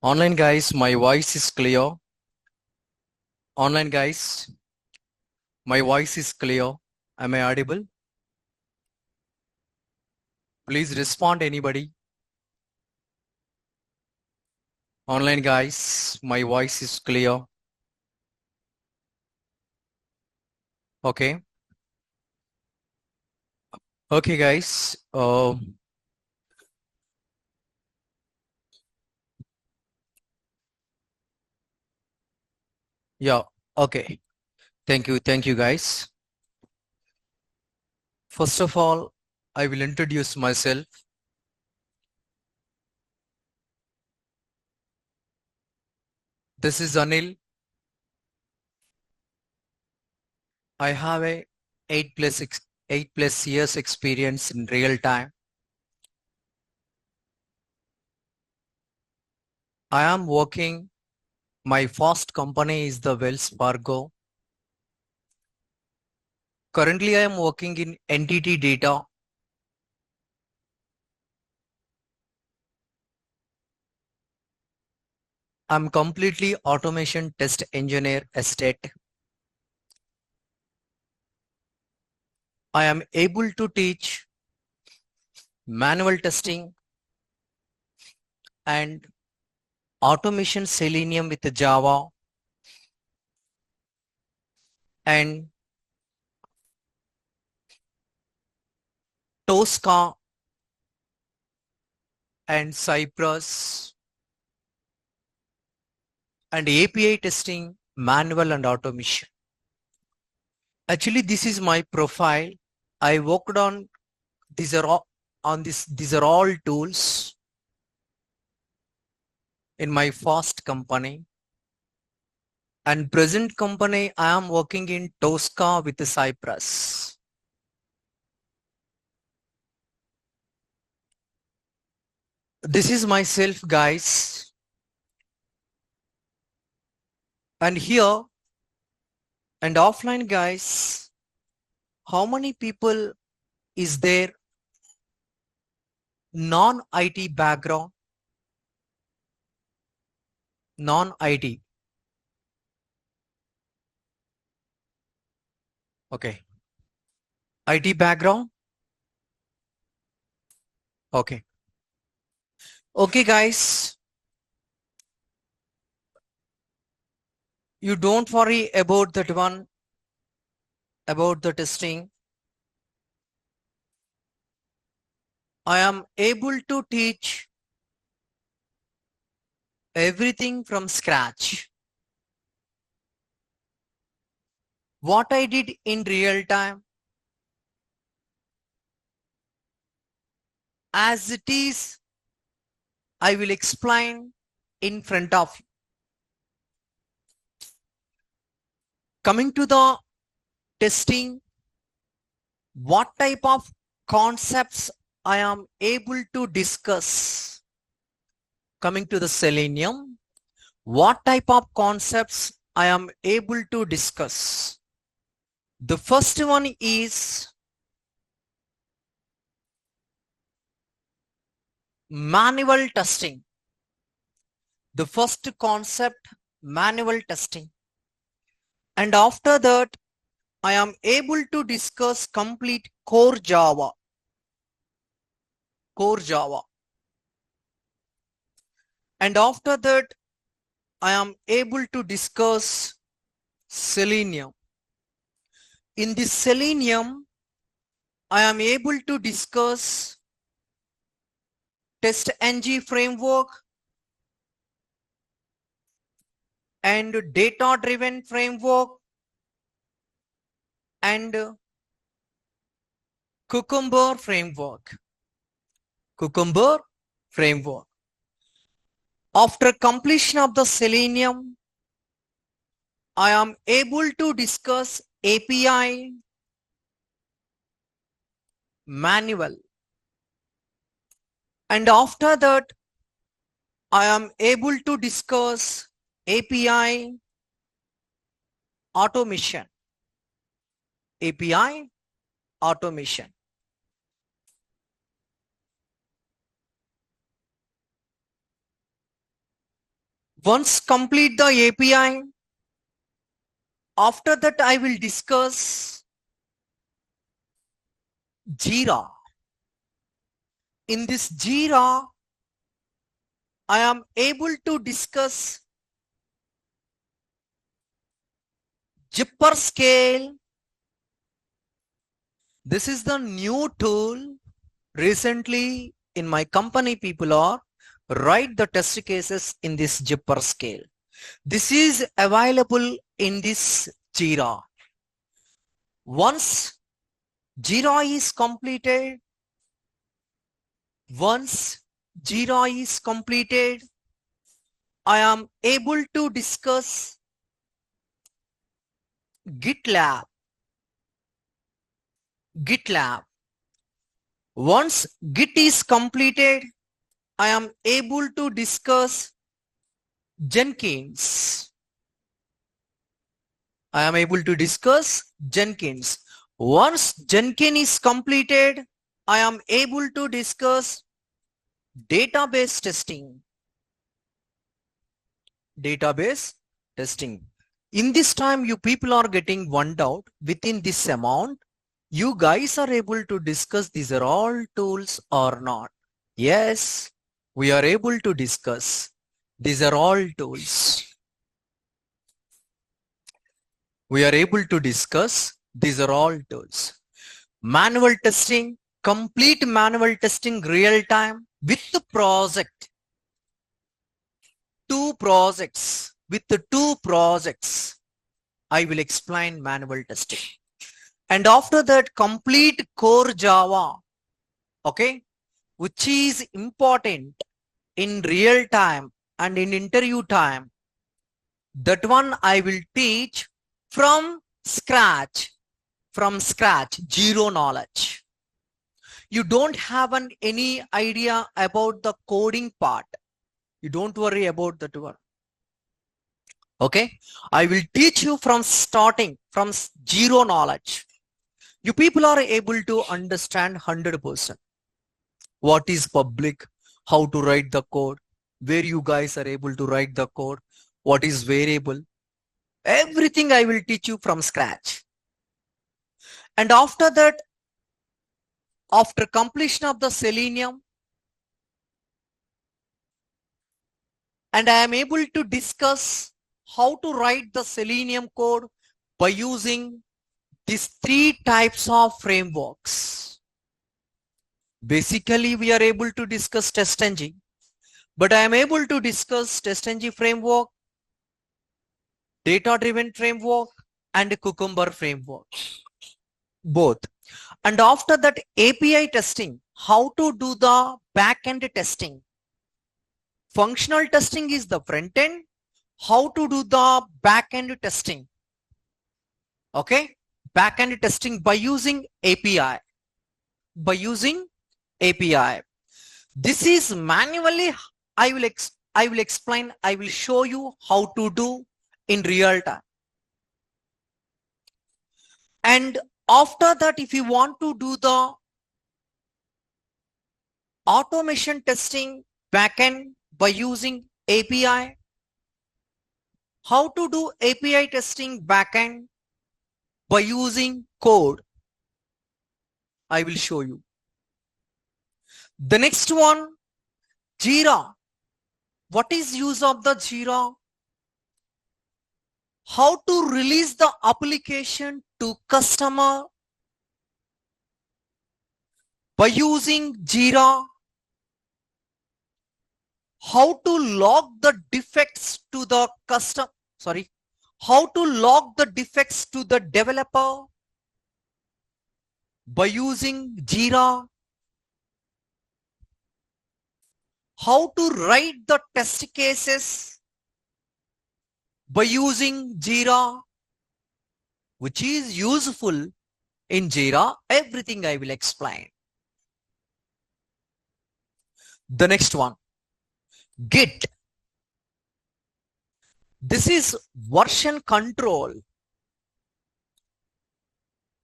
Online guys, my voice is clear. Online guys, my voice is clear. Am I audible? Please respond anybody. Online guys, my voice is clear. Okay. Okay guys. Yeah. Okay. Thank you. Thank you guys. First of all, I will introduce myself. This is Anil. I have a 8 plus years experience in real time. I am working. My first company is the Wells Fargo. Currently, I am working in entity data. I'm completely automation test engineer estate. I am able to teach manual testing and automation Selenium with Java and Tosca and Cypress and API testing, manual and automation. Actually, this is my profile. I worked on these are all these are all tools in my first company. And present company, I am working in Tosca with Cypress. This is myself, guys. And here and offline, guys, how many people is there non-IT background? Non-IT. Okay. IT background. Okay. Okay, guys. You don't worry about that one, about the testing. I am able to teach everything from scratch. What I did in real time, as it is, I will explain in front of you. Coming to the testing, what type of concepts I am able to discuss. Coming to the Selenium, what type of concepts I am able to discuss. The first one is manual testing. The first concept, manual testing. And after that, I am able to discuss complete core Java. Core Java. And after that, I am able to discuss Selenium. In this Selenium, I am able to discuss TestNG framework and data-driven framework and Cucumber framework. Cucumber framework. After completion of the Selenium, I am able to discuss API manual. And after that, I am able to discuss API automation. API automation. Once complete the API, after that I will discuss Jira. In this Jira, I am able to discuss Zipper Scale. This is the new tool. Recently in my company, people are write the test cases in this Zipper Scale. This is available in this Jira. Once Jira is completed, I am able to discuss GitLab. Once Git is completed, I am able to discuss Jenkins. Once Jenkins is completed, I am able to discuss database testing. In this time, you people are getting one doubt. Within this amount, you guys are able to discuss these are all tools or not. Yes, we are able to discuss. These are all tools. Manual testing, complete manual testing real time with the project. With the two projects, I will explain manual testing. And after that, complete core Java, okay, which is important in real time and in interview time. That one I will teach from scratch, zero knowledge. You don't have any idea about the coding part. You don't worry about that one. Okay, I will teach you from starting, from zero knowledge. You people are able to understand 100%. What is public, how to write the code, where you guys are able to write the code, what is variable. Everything I will teach you from scratch. And after that, after completion of the Selenium, and I am able to discuss how to write the Selenium code by using these three types of frameworks. Basically, we are able to discuss TestNG, but I am able to discuss TestNG framework, data-driven framework, and Cucumber framework, both. And after that, API testing, how to do the back-end testing. Functional testing is the front end. How to do the back-end testing? Okay, back-end testing by using API. This is manually. I will explain. I will show you how to do in real time. And after that, if you want to do the automation testing backend by using API, how to do API testing backend by using code, I will show you. The next one, Jira. What is use of the Jira? How to release the application to customer by using Jira. How to log the defects to the how to log the defects to the developer by using Jira. How to write the test cases by using Jira, which is useful in Jira. Everything I will explain. The next one, Git. This is version control.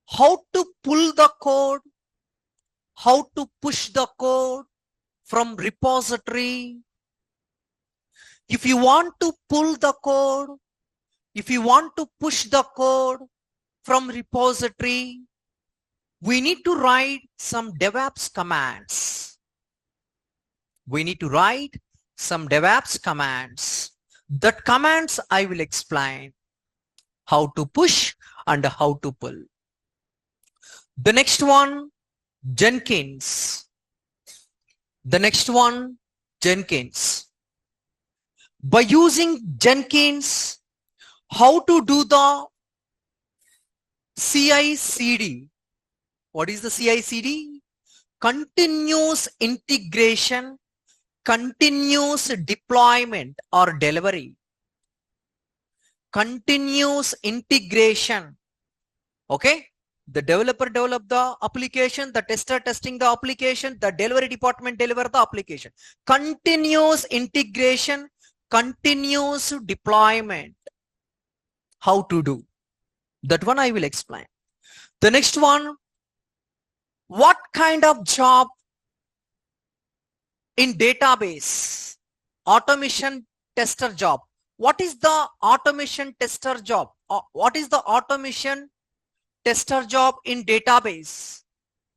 How to pull the code, how to push the code from repository. If you want to pull the code, if you want to push the code from repository, we need to write some DevOps commands. We need to write some DevOps commands. That commands I will explain how to push and how to pull. The next one, Jenkins. The next one, Jenkins. By using Jenkins, how to do the CI/CD. What is the CI/CD? Continuous integration, continuous deployment or delivery. Continuous integration. Okay? The developer develop the application, the tester testing the application, the delivery department deliver the application. Continuous integration, continuous deployment. How to do? That one I will explain. The next one, what kind of job in database? Automation tester job. What is the automation tester job? What is the automation tester job in database?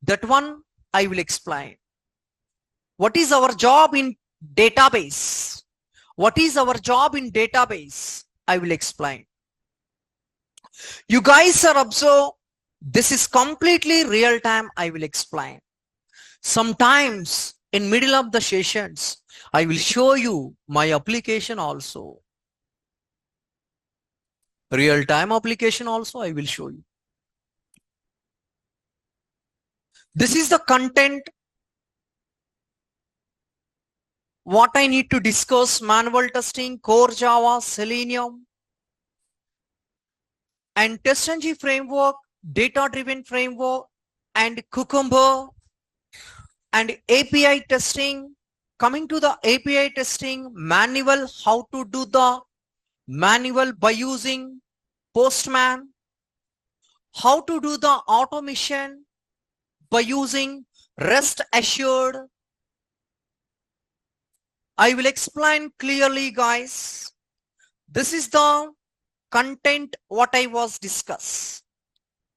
That one I will explain. What is our job in database? What is our job in database? I will explain. You guys are observe, this is completely real time. I will explain. Sometimes in middle of the sessions, I will show you my application also. Real time application also I will show you. This is the content what I need to discuss: manual testing, core Java, Selenium, and TestNG framework, data-driven framework, and Cucumber, and API testing. Coming to the API testing, manual, how to do the manual by using Postman, how to do the automation by using rest assured. I will explain clearly, guys. This is the content what I was discuss.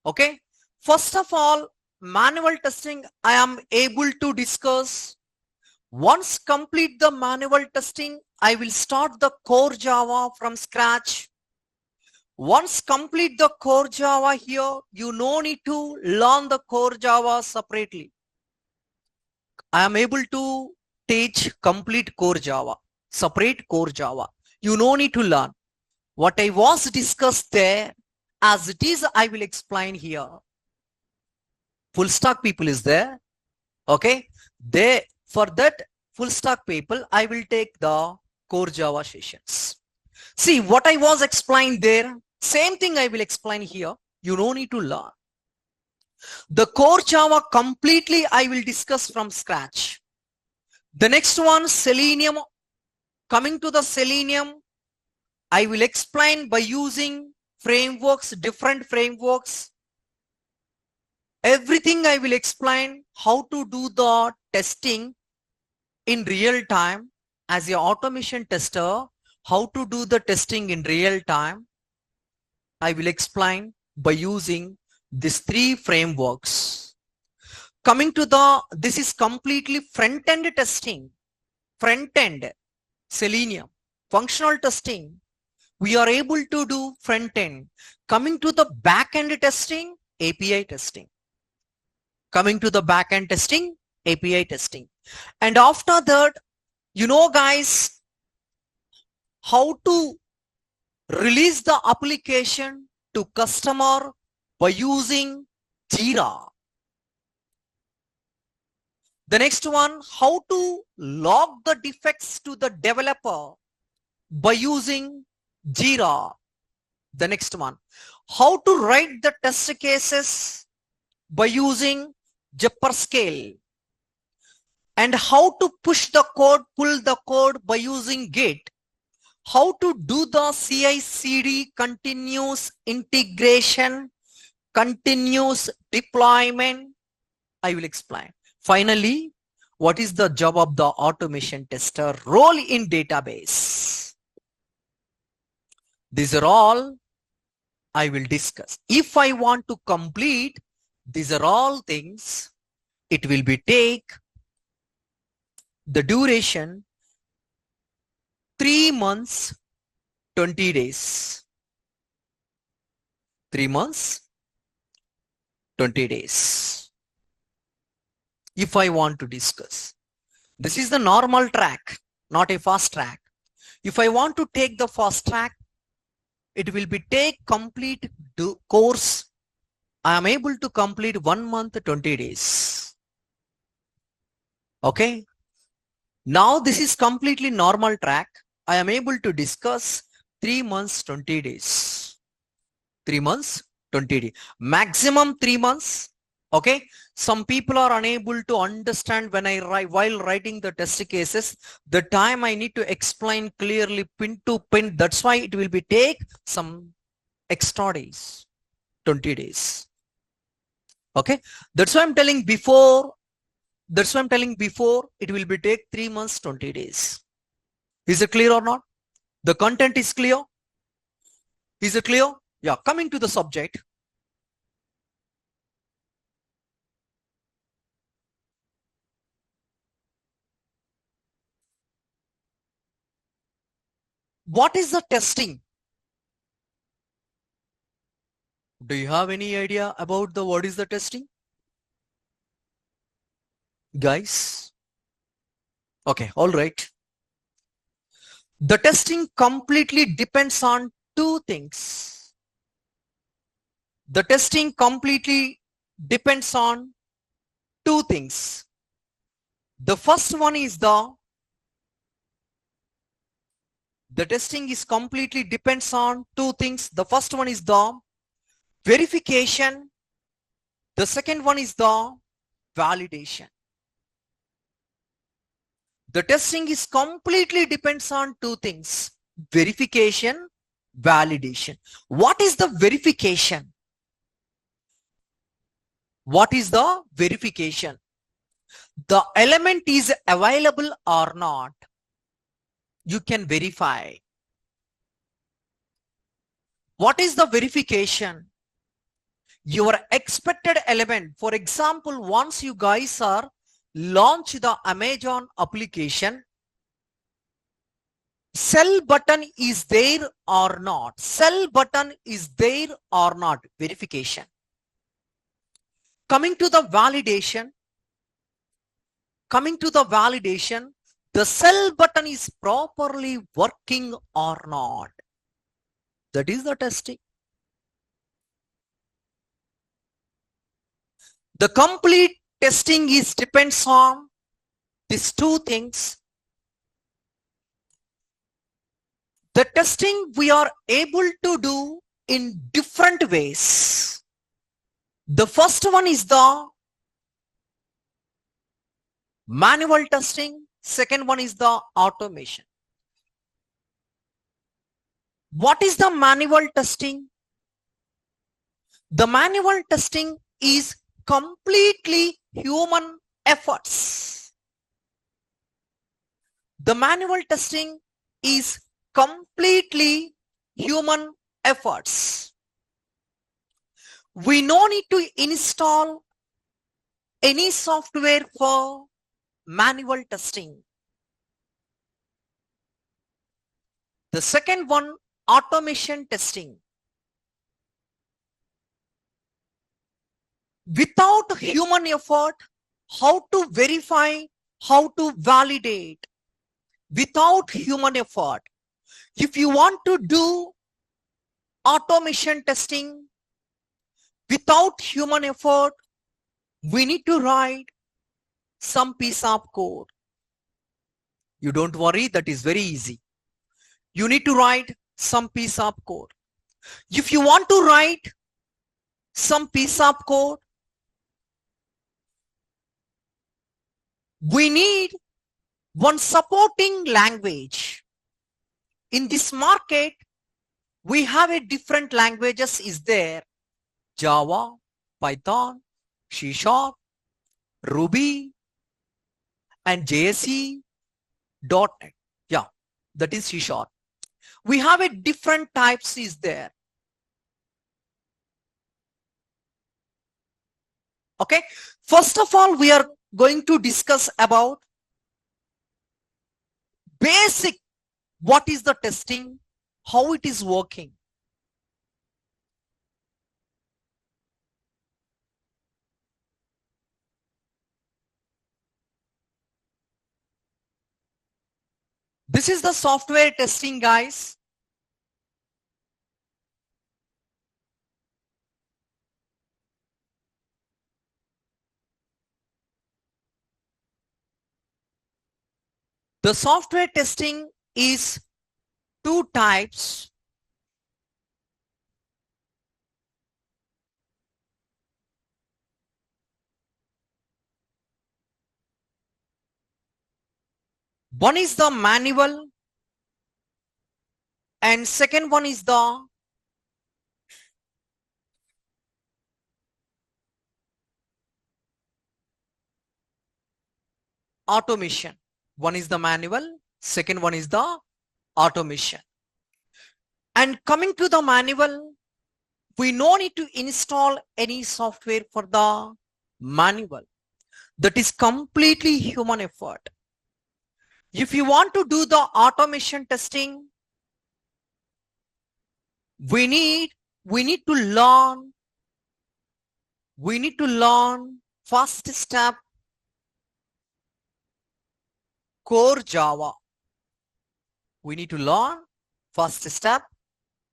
Okay. First of all, manual testing I am able to discuss. Once complete the manual testing, I will start the core Java from scratch. Once complete the core Java here, you no need to learn the core Java separately. I am able to teach complete core Java, separate core Java. You no need to learn. What I was discussed there, as it is, I will explain here. Full stack people is there. Okay. For that full stack people, I will take the core Java sessions. See what I was explained there. Same thing I will explain here. You don't need to learn. The core Java completely I will discuss from scratch. The next one, Selenium. Coming to the Selenium, I will explain by using frameworks, different frameworks. Everything I will explain how to do the testing in real time as an automation tester, how to do the testing in real time. I will explain by using these three frameworks. Coming to this is completely front-end testing. Front-end, Selenium. Functional testing, we are able to do front-end. Coming to the back-end testing, API testing. Coming to the back-end testing, API testing. And after that, you know guys, how to release the application to customer by using Jira. The next one, how to log the defects to the developer by using Jira. The next one, how to write the test cases by using Scale. And how to push the code, pull the code by using Git. How to do the CI/CD, continuous integration, continuous deployment, I will explain. Finally, what is the job of the automation tester role in database? These are all I will discuss. If I want to complete, these are all things. It will be take the duration 3 months, 20 days. 3 months, 20 days. If I want to discuss, this is the normal track, not a fast track. If I want to take the fast track, it will be take complete course. I am able to complete 1 month, 20 days. Okay. Now this is completely normal track. I am able to discuss 3 months, 20 days. 3 months, 20 days. Maximum 3 months. Okay. Some people are unable to understand when I write, while writing the test cases, the time I need to explain clearly pin to pin. That's why it will be take some extra days, 20 days. Okay. That's why I'm telling before. That's why I'm telling before it will be take 3 months, 20 days. Is it clear or not? The content is clear. Is it clear? Yeah. Coming to the subject. What is the testing? Do you have any idea about the what is the testing? Guys? Okay, all right. The testing completely depends on two things. The testing completely depends on two things. The first one is the testing is completely depends on two things. The first one is the verification. The second one is the validation. The testing is completely depends on two things: verification, validation. What is the verification? What is the verification? The element is available or not. You can verify. What is the verification? Your expected element. For example, once you guys are launch the Amazon application, sell button is there or not? Sell button is there or not? Verification. Coming to the validation. Coming to the validation, the sell button is properly working or not. That is the testing. The complete testing is depends on these two things. The testing we are able to do in different ways. The first one is the manual testing. Second one is the automation. What is the manual testing? The manual testing is completely human efforts. The manual testing is completely human efforts. We no need to install any software for manual testing. The second one, automation testing. Without human effort, how to verify, how to validate? Without human effort. If you want to do automation testing without human effort, we need to write some piece of code. You don't worry, that is very easy. You need to write some piece of code. If you want to write some piece of code, we need one supporting language. In this market, we have a different languages is there. Java, Python, C#, Ruby, and JSE.NET. Yeah, that is C#. We have a different types is there. Okay. First of all, we are going to discuss about basic, what is the testing, how it is working. This is the software testing, guys. The software testing is two types. One is the manual and second one is the automation. One is the manual, second one is the automation. And coming to the manual, we no need to install any software for the manual. That is completely human effort. If you want to do the automation testing, we need to learn first step core Java. We need to learn first step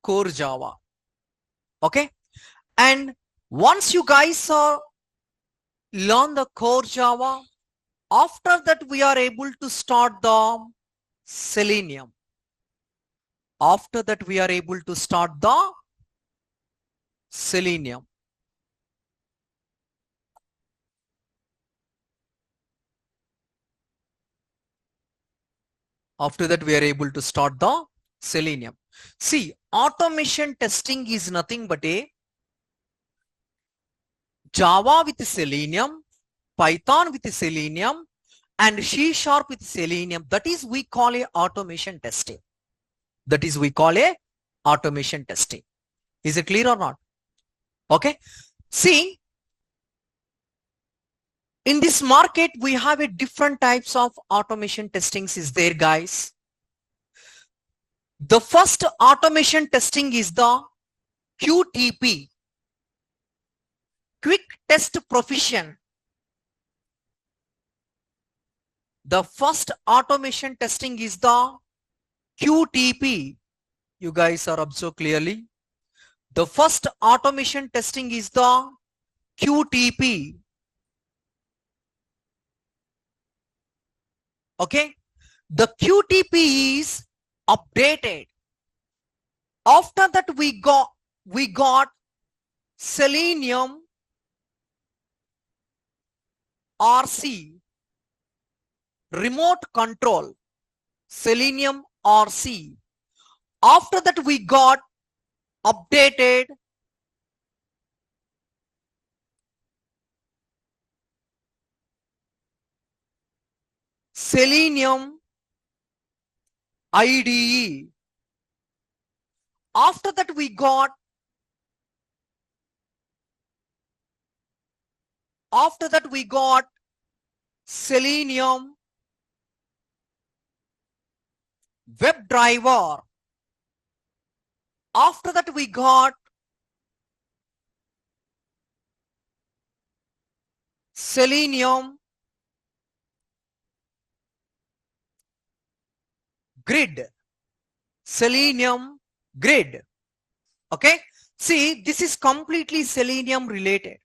core Java. Okay. And once you guys learn the core Java, after that we are able to start the Selenium. After that we are able to start the Selenium. After that we are able to start the Selenium. See, automation testing is nothing but a Java with Selenium, Python with Selenium, and C# with Selenium. That is we call a automation testing. That is we call a automation testing. Is it clear or not? Okay. See, in this market, we have a different types of automation testings is there, guys. The first automation testing is the QTP, Quick Test Provision. The first automation testing is the QTP. You guys are observed clearly. The first automation testing is the QTP. Okay. The QTP is updated. After that we got Selenium RC, remote control, Selenium RC. After that we got updated Selenium IDE. After that we got Selenium WebDriver. After that we got Selenium Grid. Selenium Grid. Okay. See, this is completely Selenium related.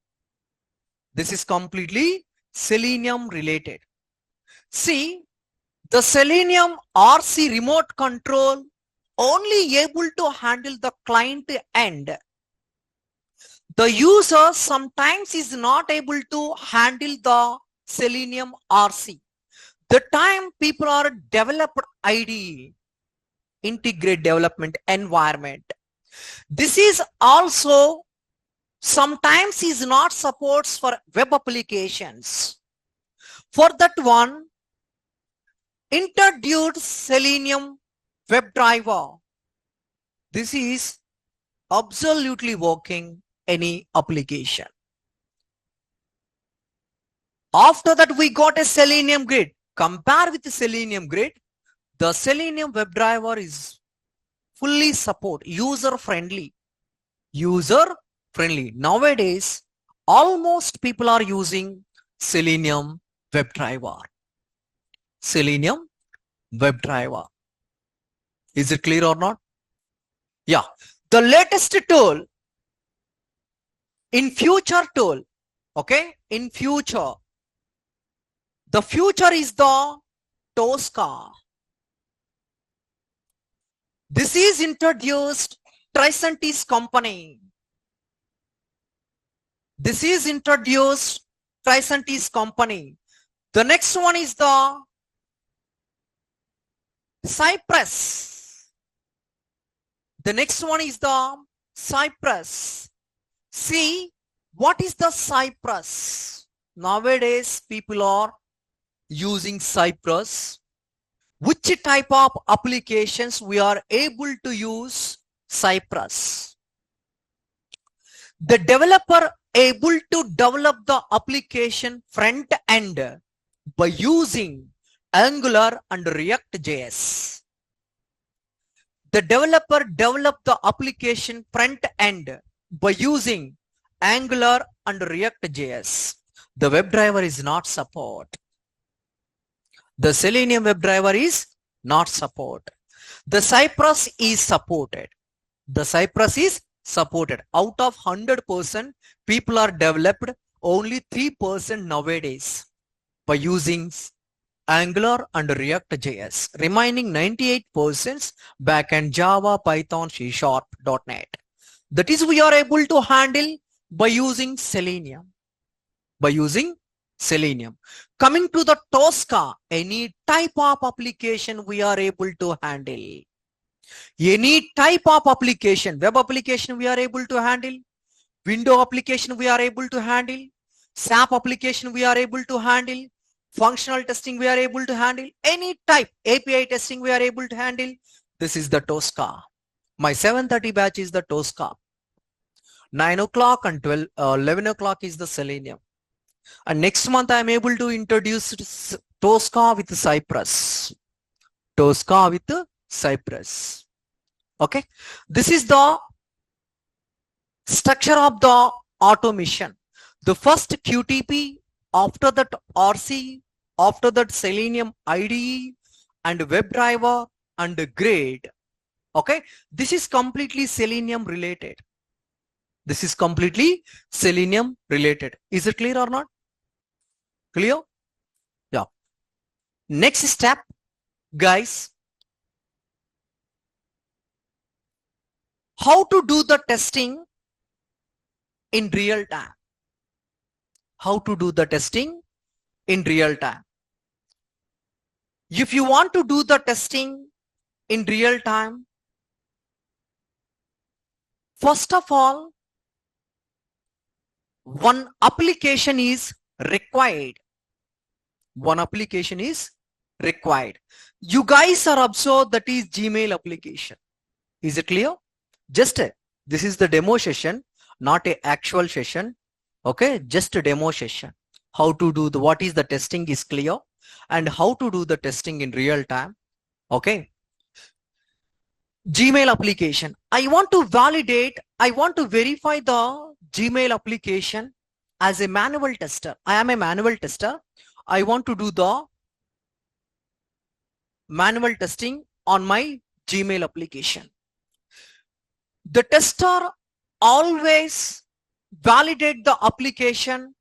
This is completely Selenium related. See, the Selenium RC remote control only able to handle the client end. The user sometimes is not able to handle the Selenium RC. The time people are developed IDE, integrate development environment. This is also sometimes is not supports for web applications. For that one, introduce Selenium WebDriver. This is absolutely working any application. After that, we got a Selenium grid. Compare with the Selenium grid, the Selenium WebDriver is fully support, user friendly. User friendly. Nowadays, almost people are using Selenium WebDriver. Selenium WebDriver. Is it clear or not? Yeah. The latest tool in future tool. Okay. In future, the future is the Tosca. This is introduced Tricentis company. This is introduced Tricentis company. The next one is the Cypress. The next one is the Cypress. See, what is the Cypress? Nowadays, people are using Cypress. Which type of applications we are able to use Cypress? The developer able to develop the application front end by using Angular and React.js. The developer developed the application front end by using Angular and React.js. The WebDriver is not support. The Selenium WebDriver is not support. The Cypress is supported. The Cypress is supported. Out of 100%, people are developed only 3% nowadays by using Angular and React.js. Remaining 98% backend Java, Python, C#, .NET. That is we are able to handle by using Selenium. By using Selenium. Coming to the Tosca, any type of application we are able to handle. Any type of application, web application we are able to handle. Window application we are able to handle. SAP application we are able to handle. Functional testing we are able to handle. Any type API testing we are able to handle. This is the Tosca. My 7:30 batch is the Tosca. 9 o'clock and 11 o'clock is the Selenium. And next month I am able to introduce Tosca with Cypress. Tosca with Cypress. Okay. This is the structure of the automation. The first QTP, after that RC, after that Selenium IDE and WebDriver and Grid. Okay. This is completely Selenium related. This is completely Selenium related. Is it clear or not? Clear? Yeah. Next step, guys. How to do the testing in real time. How to do the testing in real time. If you want to do the testing in real time, first of all, one application is required. One application is required. You guys are observed that is Gmail application. Is it clear? Just this is the demo session, not a actual session. Okay, just a demo session. How to do the what is the testing is clear, and how to do the testing in real time. Okay. Gmail application. I want to validate, I want to verify the Gmail application as a manual tester. I am a manual tester. I want to do the manual testing on my Gmail application. The tester always validate the application.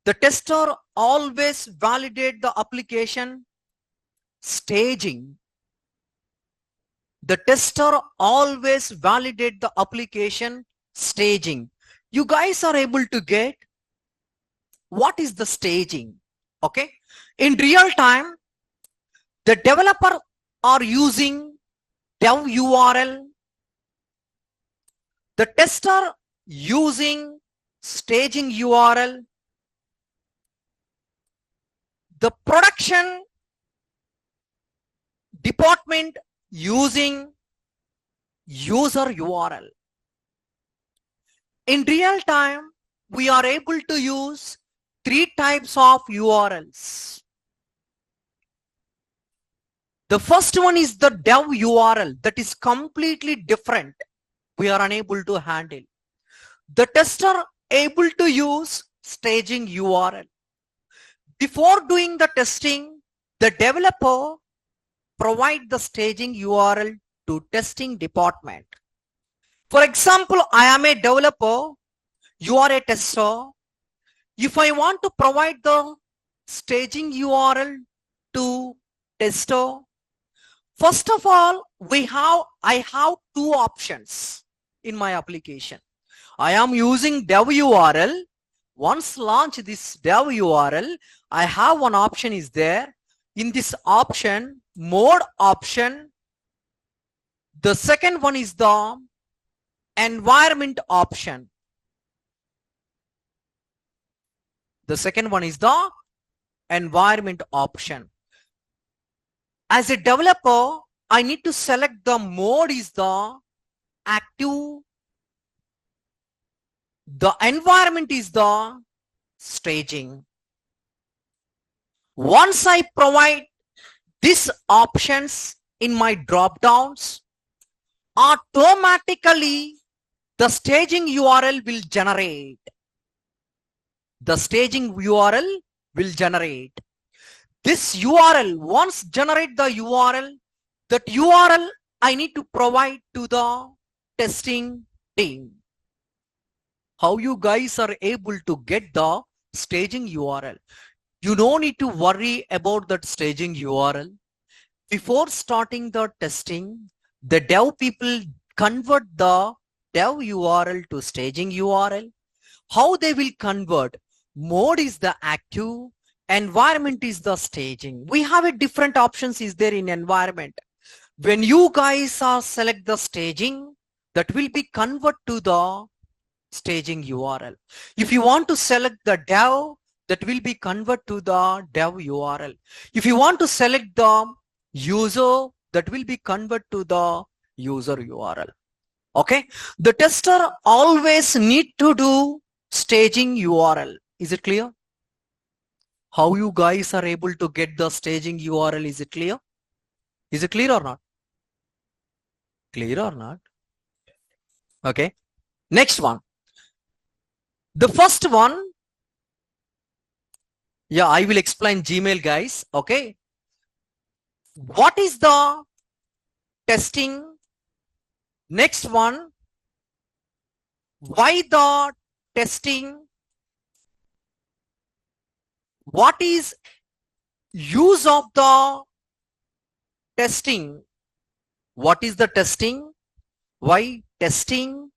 The tester always validate the application staging. The tester always validate the application staging. You guys are able to get what is the staging. Okay. In real time, the developer are using dev URL. The tester using staging URL. The production department using user URL. In real time, we are able to use three types of URLs. The first one is the dev URL that is completely different. We are unable to handle. The tester able to use staging URL. Before doing the testing, the developer provide the staging URL to testing department. For example, I am a developer, you are a tester. If I want to provide the staging URL to tester, first of all, I have two options in my application. I am using dev URL. Once launch this dev URL, I have one option is there. In this option, mode option, the second one is the environment option. The second one is the environment option. As a developer, I need to select the mode is the active. The environment is the staging. Once I provide these options in my drop downs, automatically the staging URL will generate. The staging URL will generate. This URL, once generate the URL, that URL I need to provide to the testing team. How you guys are able to get the staging URL? You don't need to worry about that staging URL. Before starting the testing, the dev people convert the dev URL to staging URL. How they will convert? Mode is the active, environment is the staging. We have a different options is there in environment. When you guys are select the staging, that will be convert to the staging URL. If you want to select the dev, that will be convert to the dev URL. If you want to select the user, that will be convert to the user URL. Okay, the tester always need to do staging URL. Is it clear? How you guys are able to get the staging URL? Is it clear? Is it clear or not? Clear or not? Okay, next one. The first one, yeah, I will explain Gmail, guys. Okay, what is the testing? Next one, why the testing? What is use of the testing? What is the testing? Why testing?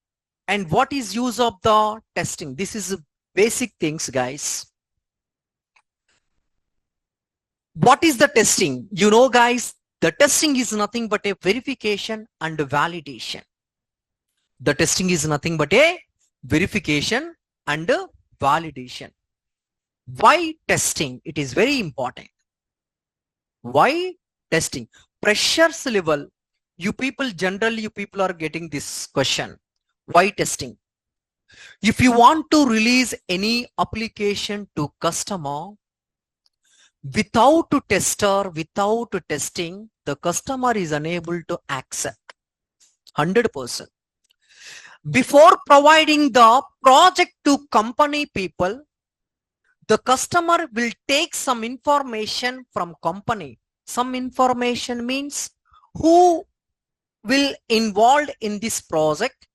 And what is use of the testing? This is basic things, guys. What is the testing? You know, guys, the testing is nothing but a verification and a validation. The testing is nothing but a verification and a validation. Why testing? It is very important. Why testing? Pressures level. You people are getting this question. Why testing? If you want to release any application to customer, without tester, without testing, the customer is unable to accept 100%. Before providing the project to company people, the customer will take some information from company. Some information means who will involved in this project.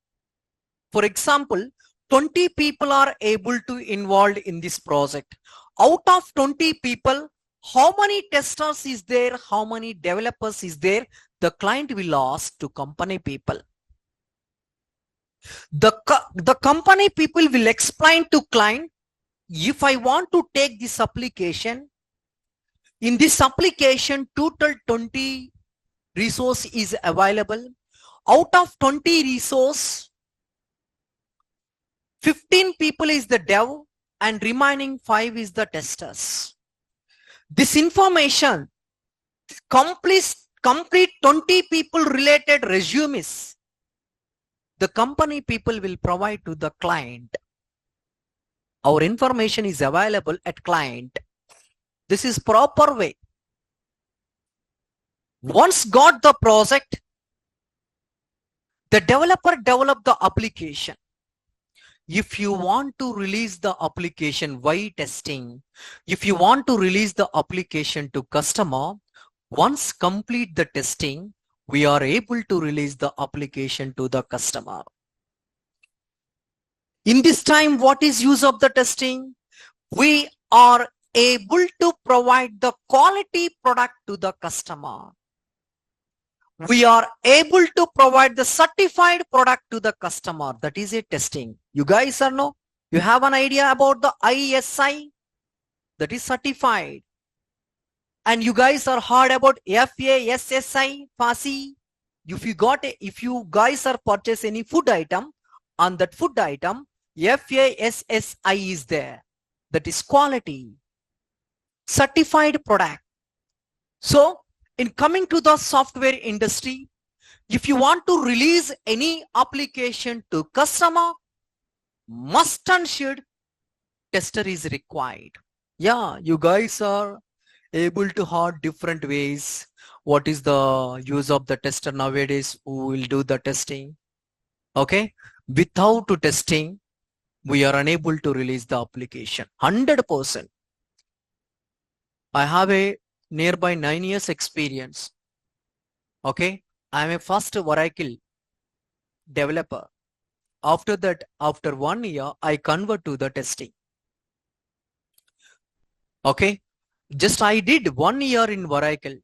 For example, 20 people are able to involved in this project. Out of 20 people, how many testers is there? How many developers is there? The client will ask to company people. The company people will explain to client, if I want to take this application, in this application total 20 resource is available. Out of 20 resource, 15 people is the dev and remaining 5 is the testers. This information, complete 20 people related resumes the company people will provide to the client. Our information is available at client. This is proper way. Once got the project, the developer develop the application. If you want to release the application, why testing? If you want to release the application to customer, once complete the testing, we are able to release the application to the customer. In this time, what is use of the testing? We are able to provide the quality product to the customer. We are able to provide the certified product to the customer. That is a testing. You guys are know? You have an idea about the ISI? That is certified. And you guys are heard about FASSI, FASI. If you guys are purchase any food item, on that food item, FASSI is there. That is quality. Certified product. So, in coming to the software industry, if you want to release any application to customer, must and should tester is required. Yeah, you guys are able to have different ways. What is the use of the tester nowadays? Who will do the testing? Okay, without testing, we are unable to release the application. 100%. I have a nearby 9 years experience. Okay, I am a first Oracle developer. After that, after 1 year, I convert to the testing. Okay, just I did 1 year in Oracle,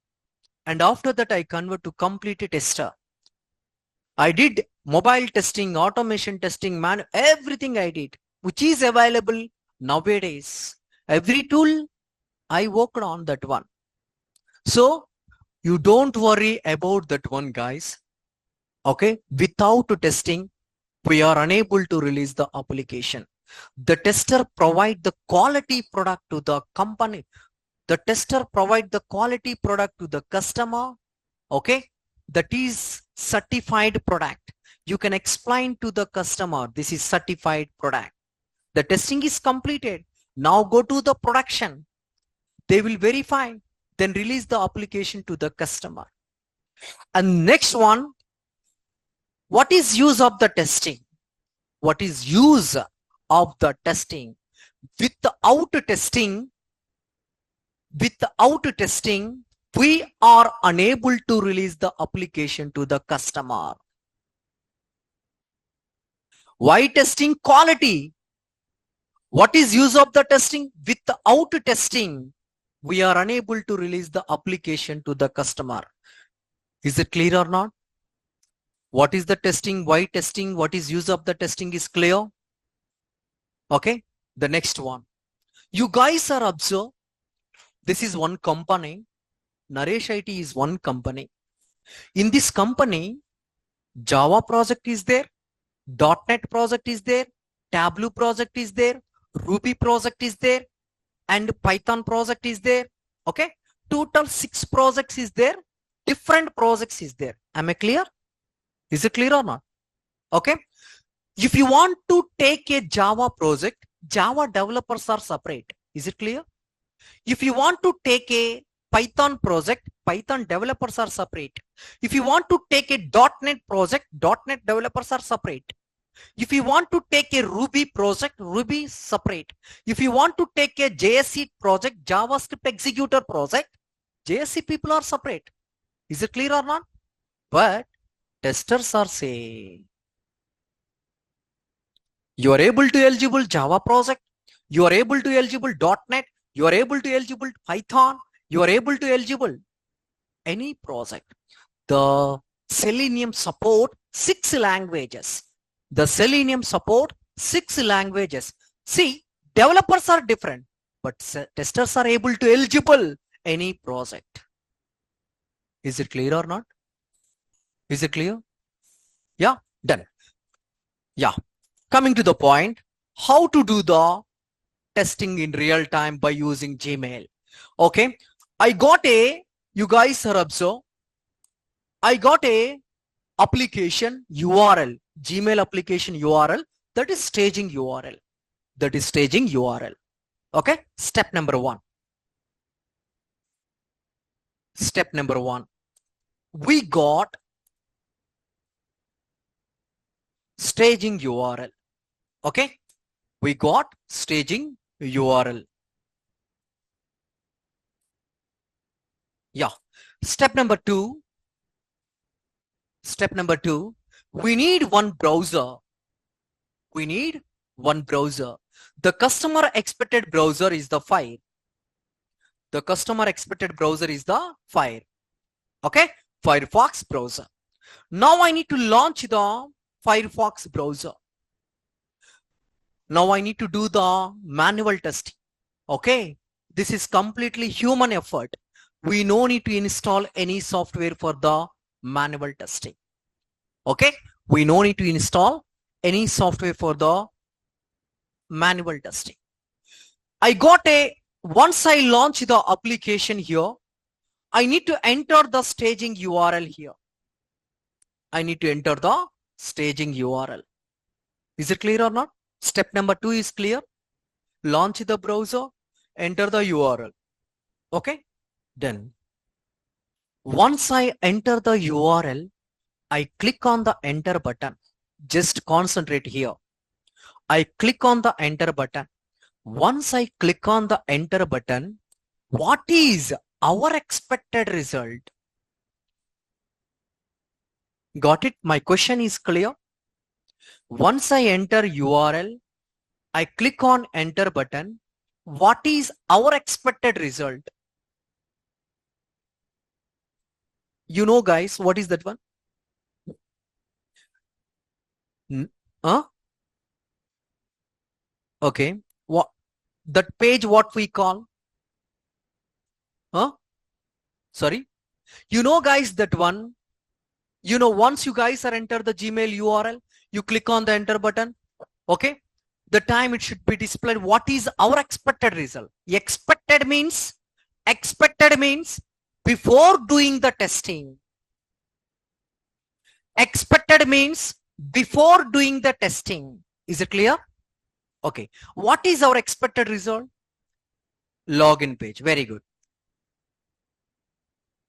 and after that I convert to complete tester. I did mobile testing, automation testing, everything I did, which is available nowadays. Every tool I worked on that one. So you don't worry about that one, guys. Okay, without testing, we are unable to release the application. The tester provide the quality product to the company. The tester provide the quality product to the customer. Okay, that is certified product. You can explain to the customer, this is certified product. The testing is completed. Now go to the production. They will verify, then release the application to the customer. And next one, what is use of the testing? What is use of the testing? Without testing, we are unable to release the application to the customer. Why testing? Quality. What is use of the testing? Without testing, we are unable to release the application to the customer. Is it clear or not? What is the testing? Why testing? What is use of the testing is clear? Okay, the next one. You guys are observe. This is one company. Naresh IT is one company. In this company, Java project is there, .NET project is there, Tableau project is there, Ruby project is there, and Python project is there. Okay, total 6 projects is there. Different projects is there. Am I clear? Is it clear or not? Okay. If you want to take a Java project, Java developers are separate. Is it clear? If you want to take a Python project, Python developers are separate. If you want to take a .NET project, .NET developers are separate. If you want to take a Ruby project, Ruby is separate. If you want to take a JSC project, JavaScript executor project, JSC people are separate. Is it clear or not? But testers are saying, you are able to eligible Java project, you are able to eligible .NET, you are able to eligible Python, you are able to eligible any project. The Selenium support 6 languages. The Selenium support 6 languages. See, developers are different, but testers are able to eligible any project. Is it clear or not? Is it clear? Yeah, done. Yeah, coming to the point, how to do the testing in real time by using Gmail. Okay, you guys are observe, I got a application URL. Gmail application URL, that is staging URL. That is staging URL. Okay, step number one. Step number one. We got staging URL. Okay, we got staging URL. Yeah. Step number two. Step number two. We need one browser. We need one browser. The customer expected browser is the Fire. The customer expected browser is the Fire. Okay, Firefox browser. Now I need to launch the Firefox browser. Now I need to do the manual testing. Okay, this is completely human effort. We no need to install any software for the manual testing. Okay, we no need to install any software for the manual testing. Once I launch the application here, I need to enter the staging URL here. I need to enter the staging URL. Is it clear or not? Step number two is clear. Launch the browser, enter the URL. Okay, done. Once I enter the URL, I click on the enter button. Just concentrate here. I click on the enter button. Once I click on the enter button, what is our expected result? Got it? My question is clear. Once I enter URL, I click on enter button. What is our expected result? You know, guys, what is that one? Huh? Okay. What that page? What we call? Huh? Sorry. You know, guys, that one. You know, once you guys are enter the Gmail URL, you click on the enter button. Okay. The time it should be displayed. What is our expected result? Expected means before doing the testing. Expected means before doing the testing. Is it clear? Okay. What is our expected result? Login page. Very good.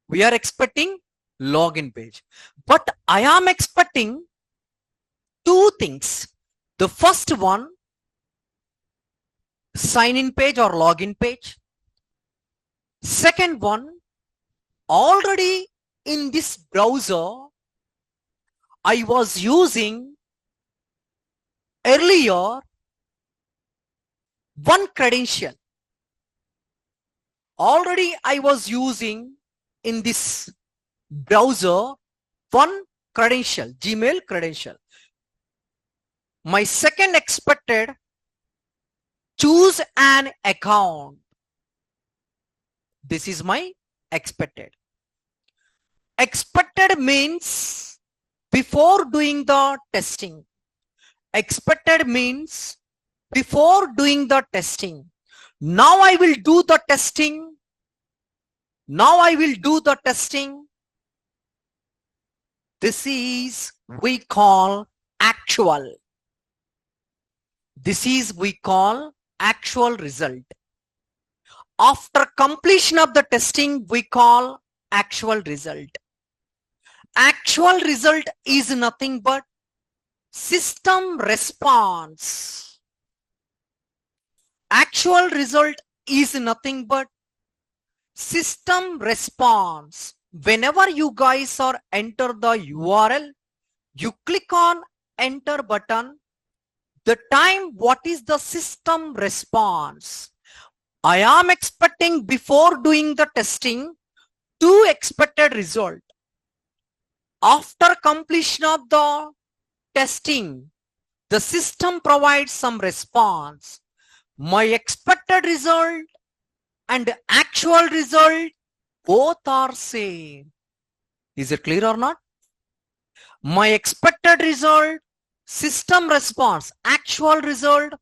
We are expecting login page. But I am expecting two things. The first one, sign in page or login page. Second one, already in this browser, I was using earlier one credential. Already I was using in this browser one credential, Gmail credential. My second expected, choose an account. This is my expected. Expected means before doing the testing. Expected means before doing the testing. Now I will do the testing. Now I will do the testing. This is we call actual. This is we call actual result. After completion of the testing, we call actual result. Actual result is nothing but system response. Actual result is nothing but system response. Whenever you guys are enter the URL, you click on enter button. The time, what is the system response? I am expecting before doing the testing, two expected result. After completion of the testing, the system provides some response. My expected result and actual result, both are same. Is it clear or not? My expected result, system response, actual result,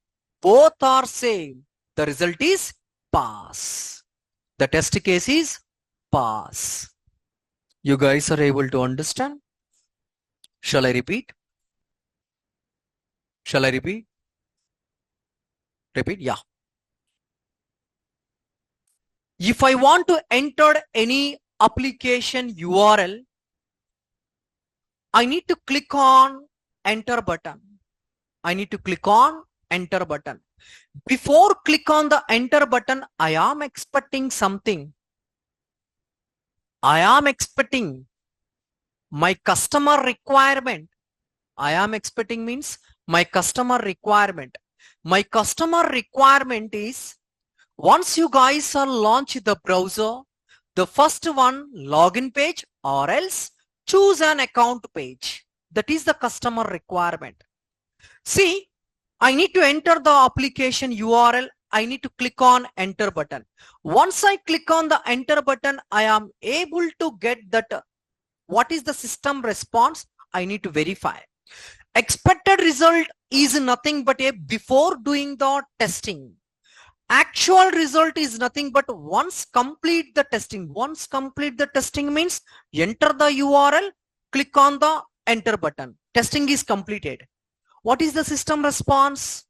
both are same. The result is pass. The test case is pass. You guys are able to understand? Shall I repeat? Shall I repeat? Repeat, yeah. If I want to enter any application URL, I need to click on enter button. I need to click on enter button. Before click on the enter button, I am expecting something. I am expecting my customer requirement. I am expecting means my customer requirement. My customer requirement is once you guys are launch the browser, the first one login page or else choose an account page. That is the customer requirement. See, I need to enter the application URL. I need to click on enter button. Once I click on the enter button, I am able to get that what is the system response. I need to verify. Expected result is nothing but a before doing the testing. Actual result is nothing but once complete the testing. Once complete the testing means enter the URL, click on the enter button. Testing is completed. What is the system response?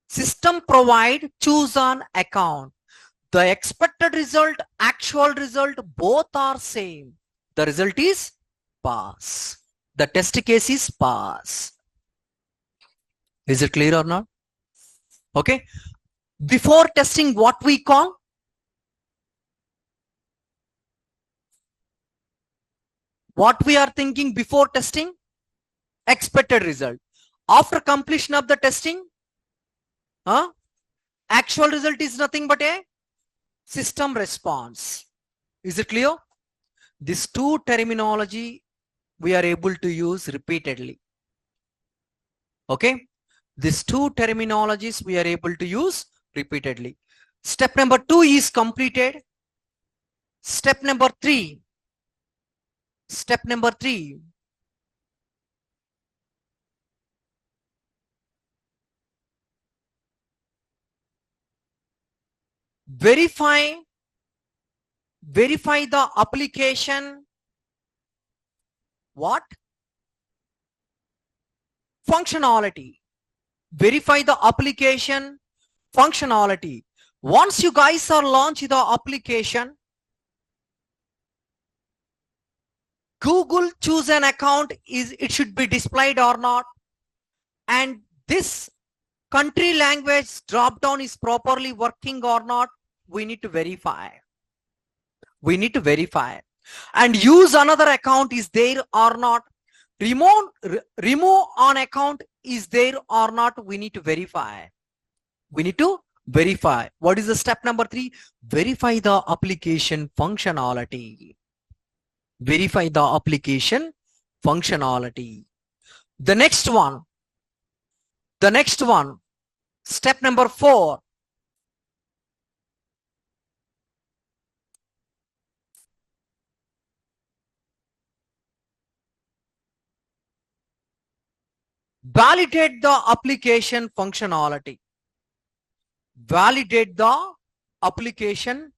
System provide choose an account. The expected result, actual result, both are same. The result is pass. The test case is pass. Is it clear or not? Okay. Before testing, what we call? What we are thinking before testing? Expected result. After completion of the testing, actual result is nothing but a system response. Is it clear? These two terminology we are able to use repeatedly. Okay. These two terminologies we are able to use repeatedly. Step number 2 is completed. Step number 3. Step number 3. Verify the application. What? Functionality. Verify the application functionality. Once you guys are launch the application, Google choose an account, is it should be displayed or not, and this country language drop down is properly working or not, we need to verify. We need to verify. And use another account is there or not. Remove on account is there or not, we need to verify. We need to verify. What is the step number 3? Verify the application functionality. Verify the application functionality. The next one, step number 4. Validate the application functionality. Validate the application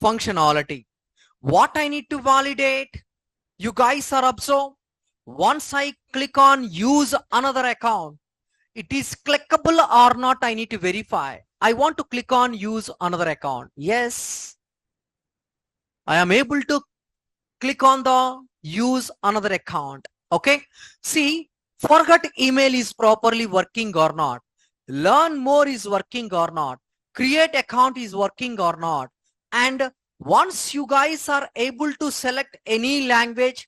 functionality. What I need to validate? You guys are observe. Once I click on use another account, it is clickable or not, I need to verify. I want to click on use another account. Yes, I am able to click on the use another account. Okay. See, forget email is properly working or not. Learn more is working or not. Create account is working or not. And once you guys are able to select any language,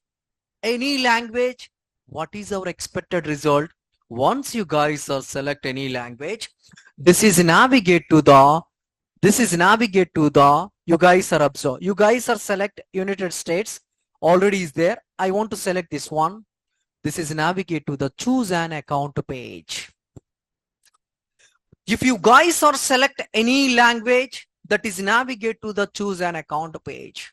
what is our expected result? Once you guys are select any language, this is navigate to the, you guys are observe. You guys are select United States, already is there. I want to select this one. This is navigate to the choose an account page. If you guys are select any language, that is navigate to the choose an account page.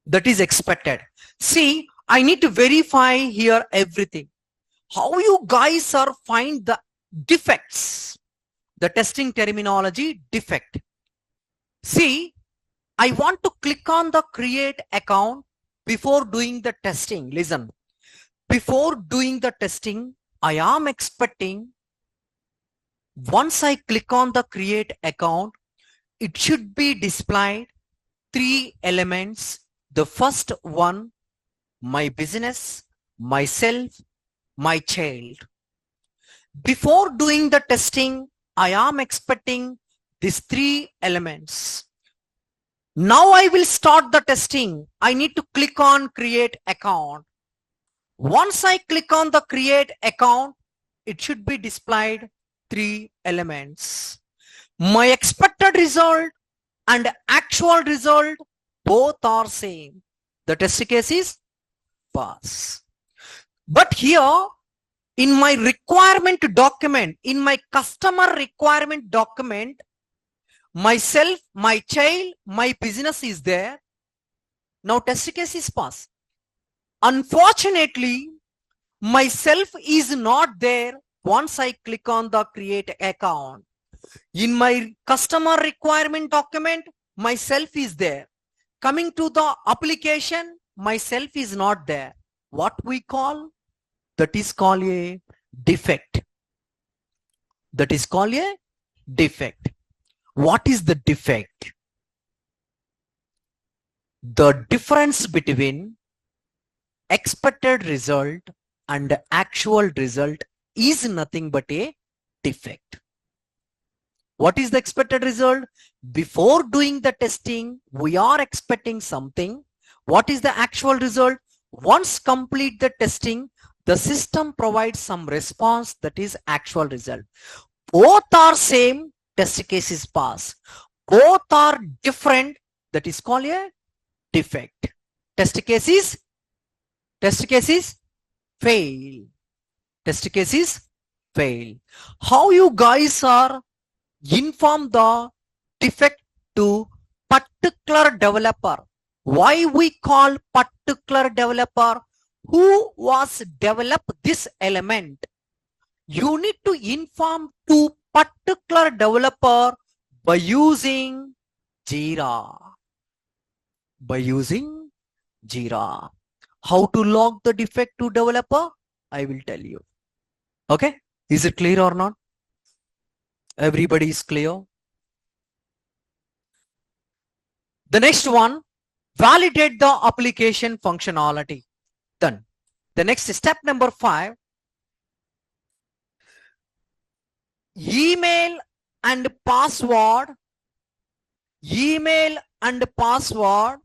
That is expected. See, I need to verify here everything. How you guys are find the defects? The testing terminology defect. See, I want to click on the create account before doing the testing. Listen, before doing the testing, I am expecting Once I click on the create account, it should be displayed three elements. The first one, my business, myself, my child. Before doing the testing, I am expecting these three elements. Now I will start the testing. I need to click on create account. Once I click on the create account, it should be displayed three elements. My expected result and actual result both are same. The test case is pass. But here in my requirement document, in my customer requirement document, myself, my child, my business is there. Now test case is pass. Unfortunately, myself is not there once I click on the create account. In my customer requirement document, myself is there. Coming to the application, myself is not there. What we call? That is called a defect. That is called a defect. What is the defect? The difference between expected result and actual result is nothing but a defect. What is the expected result? Before doing the testing, we are expecting something. What is the actual result? Once complete the testing, the system provides some response, that is actual result. Both are same, test case is pass. Both are different, that is called a defect. Test case is fail. Test case is fail. How you guys are inform the defect to particular developer? Why we call particular developer? Who was developed this element? You need to inform to particular developer by using Jira. By using Jira. How to log the defect to developer? I will tell you. Okay, is it clear or not? Everybody is clear? The next one, validate the application functionality. Done. The next step number 5, email and password. Email and password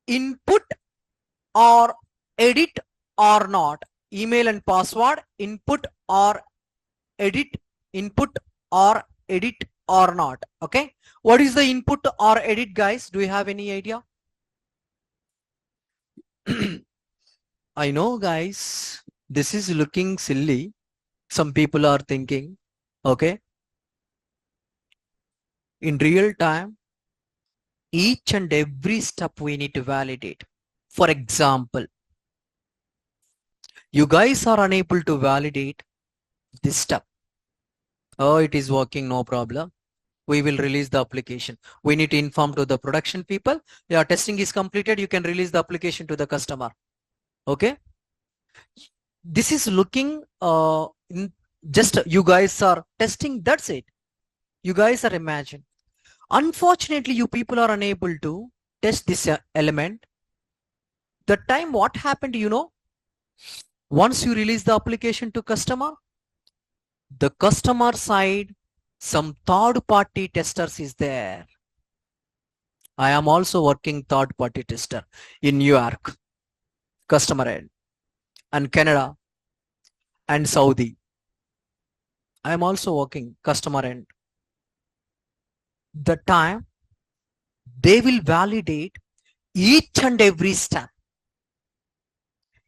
input or edit or not. Email and password input or edit, input or edit or not. Okay, what is the input or edit, guys? Do you have any idea? I know, guys, this is looking silly. Some people are thinking, okay, in real time, each and every step we need to validate. For example, you guys are unable to validate this step. Oh, it is working, no problem. We will release the application. We need to inform to the production people. Your testing is completed. You can release the application to the customer. Okay. This is looking just you guys are testing. That's it. You guys are imagine. Unfortunately, you people are unable to test this element. The time what happened, you know, once you release the application to customer, the customer side, some third-party testers is there. I am also working third-party tester in New York, customer end, and Canada and Saudi. I am also working customer end. The time they will validate each and every step.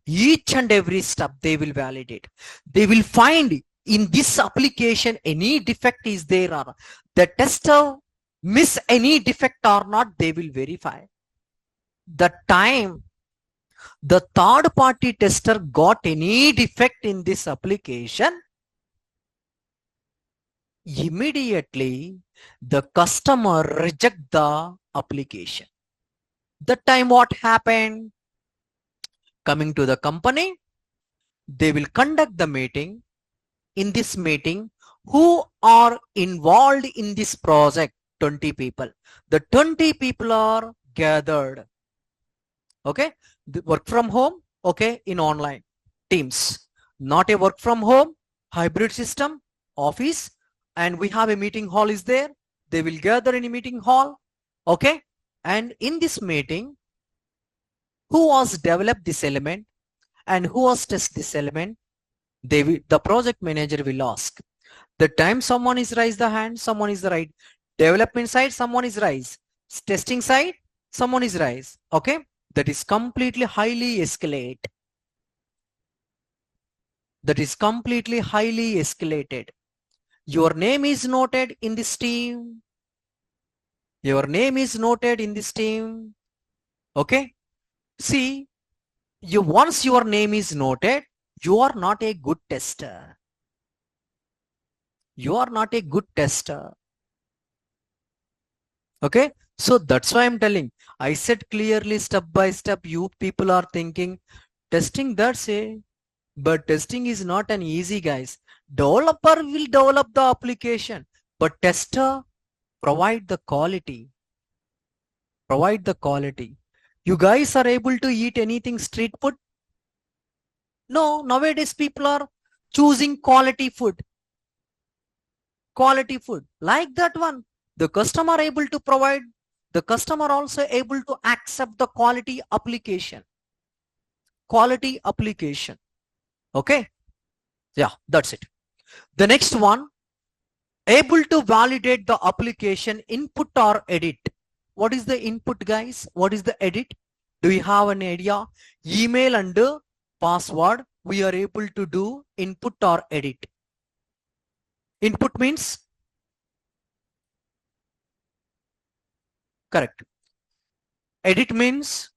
Each and every step they will validate. They will find in this application any defect is there or the tester miss any defect or not, they will verify. The time the third party tester got any defect in this application, immediately the customer reject the application. The time what happened? Coming to the company, They will conduct the meeting. In this meeting, who are involved in this project? 20 people. The 20 people are gathered. Okay. The work from home. Okay. In online teams, not a work from home, hybrid system, office, and we have a meeting hall is there. They will gather in a meeting hall. Okay. And in this meeting, who has developed this element and who has tested this element? The project manager will ask. The time someone is raised the hand, someone is right. Development side, someone is raised. Testing side, someone is raised. Okay. That is completely highly escalate. That is completely highly escalated. Your name is noted in this team. Your name is noted in this team. Okay. See, once your name is noted, you are not a good tester. You are not a good tester. Okay. So that's why I'm telling. I said clearly step by step. You people are thinking testing, that's it. But testing is not an easy, guys. Developer will develop the application, but tester provide the quality. Provide the quality. You guys are able to eat anything street food? No, nowadays people are choosing quality food. Quality food. Like that one. The customer able to provide, the customer also able to accept the quality application. Quality application. Okay. Yeah, that's it. The next one, able to validate the application input or edit. What is the input, guys? What is the edit? Do you have an idea? Email and password, we are able to do input or edit. Input means correct. Edit means,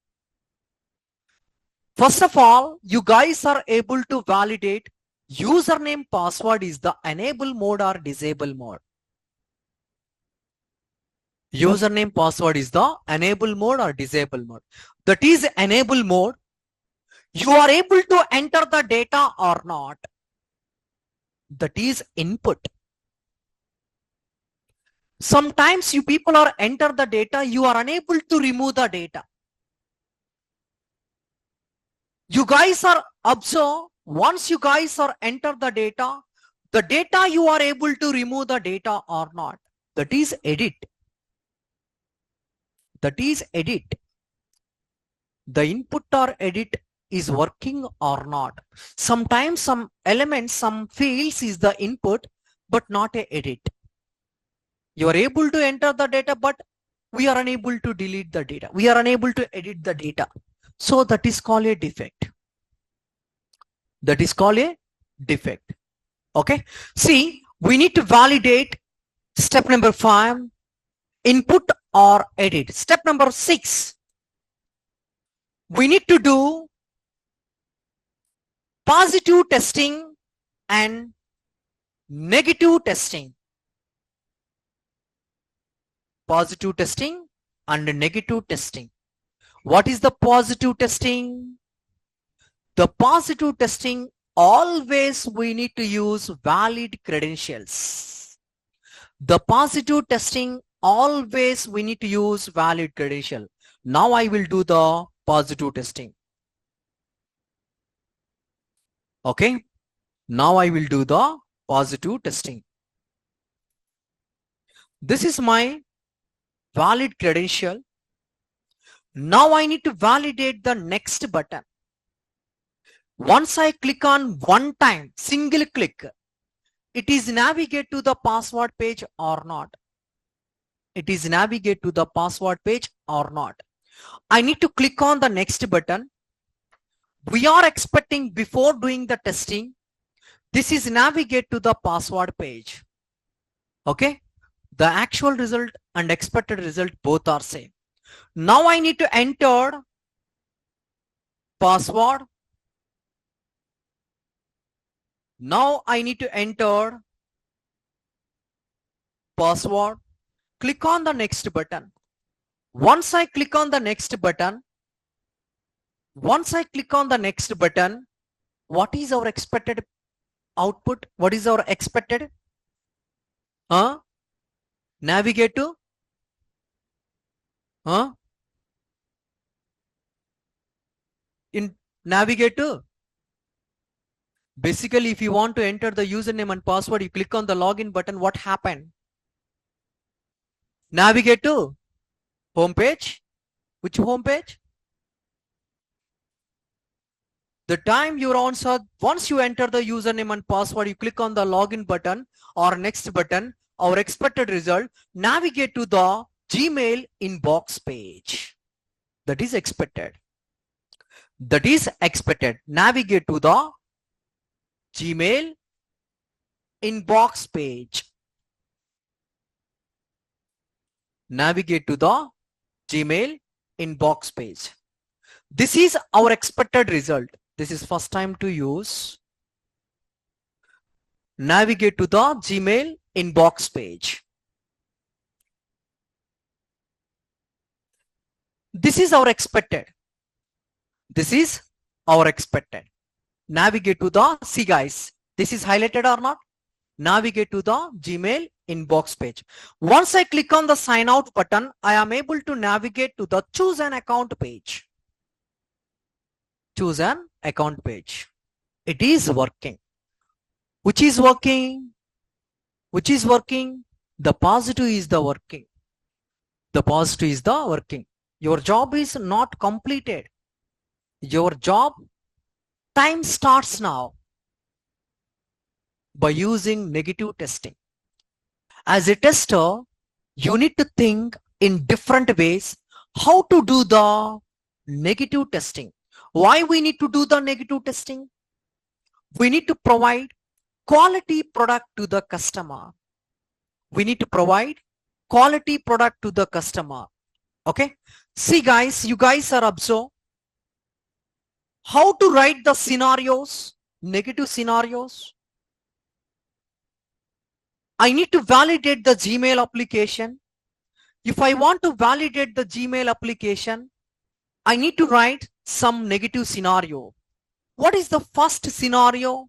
first of all, you guys are able to validate username password is the enable mode or disable mode. Username password is the enable mode or disable mode. That is enable mode. You are able to enter the data or not. That is input. Sometimes you people are enter the data, you are unable to remove the data. You guys are observe, once you guys are enter the data you are able to remove the data or not. That is edit. That is edit. The input or edit is working or not. Sometimes some elements, some fields is the input, but not a edit. You are able to enter the data, but we are unable to delete the data. We are unable to edit the data. So that is called a defect. That is called a defect. Okay. See, we need to validate step number 5, input or edit. Step number 6, we need to do positive testing and negative testing. Positive testing and negative testing. What is the positive testing? The positive testing, always we need to use valid credentials. The positive testing, always we need to use valid credential. Now I will do the positive testing. Okay. Now I will do the positive testing. This is my valid credential. Now I need to validate the next button. Once I click on one time, single click, it is navigate to the password page or not. It is navigate to the password page or not. I need to click on the next button. We are expecting before doing the testing, this is navigate to the password page. Okay. The actual result and expected result both are same. Now I need to enter password. Now I need to enter password. Click on the next button. Once I click on the next button, What is our expected output? What is our expected? Navigate to? In navigate to? Basically, if you want to enter the username and password, you click on the login button. What happened? Navigate to home page. Which home page? The time you're on, so once you enter the username and password, you click on the login button or next button, our expected result, navigate to the Gmail inbox page. That is expected. That is expected. Navigate to the Gmail inbox page. Navigate to the Gmail inbox page. This is our expected result. This is first time to use. Navigate to the Gmail inbox page. This is our expected. This is our expected. Navigate to the, see guys, this is highlighted or not? Navigate to the Gmail inbox page. Once I click on the sign out button, I am able to navigate to the choose an account page. Choose an account page. It is working. Which is working? Which is working? The positive is the working. The positive is the working. Your job is not completed. Your job time starts now by using negative testing. As a tester, you need to think in different ways how to do the negative testing. Why we need to do the negative testing? We need to provide quality product to the customer. We need to provide quality product to the customer. Okay. See guys, you guys are observe how to write the scenarios, negative scenarios. I need to validate the Gmail application. If I want to validate the Gmail application, I need to write some negative scenario. What is the first scenario?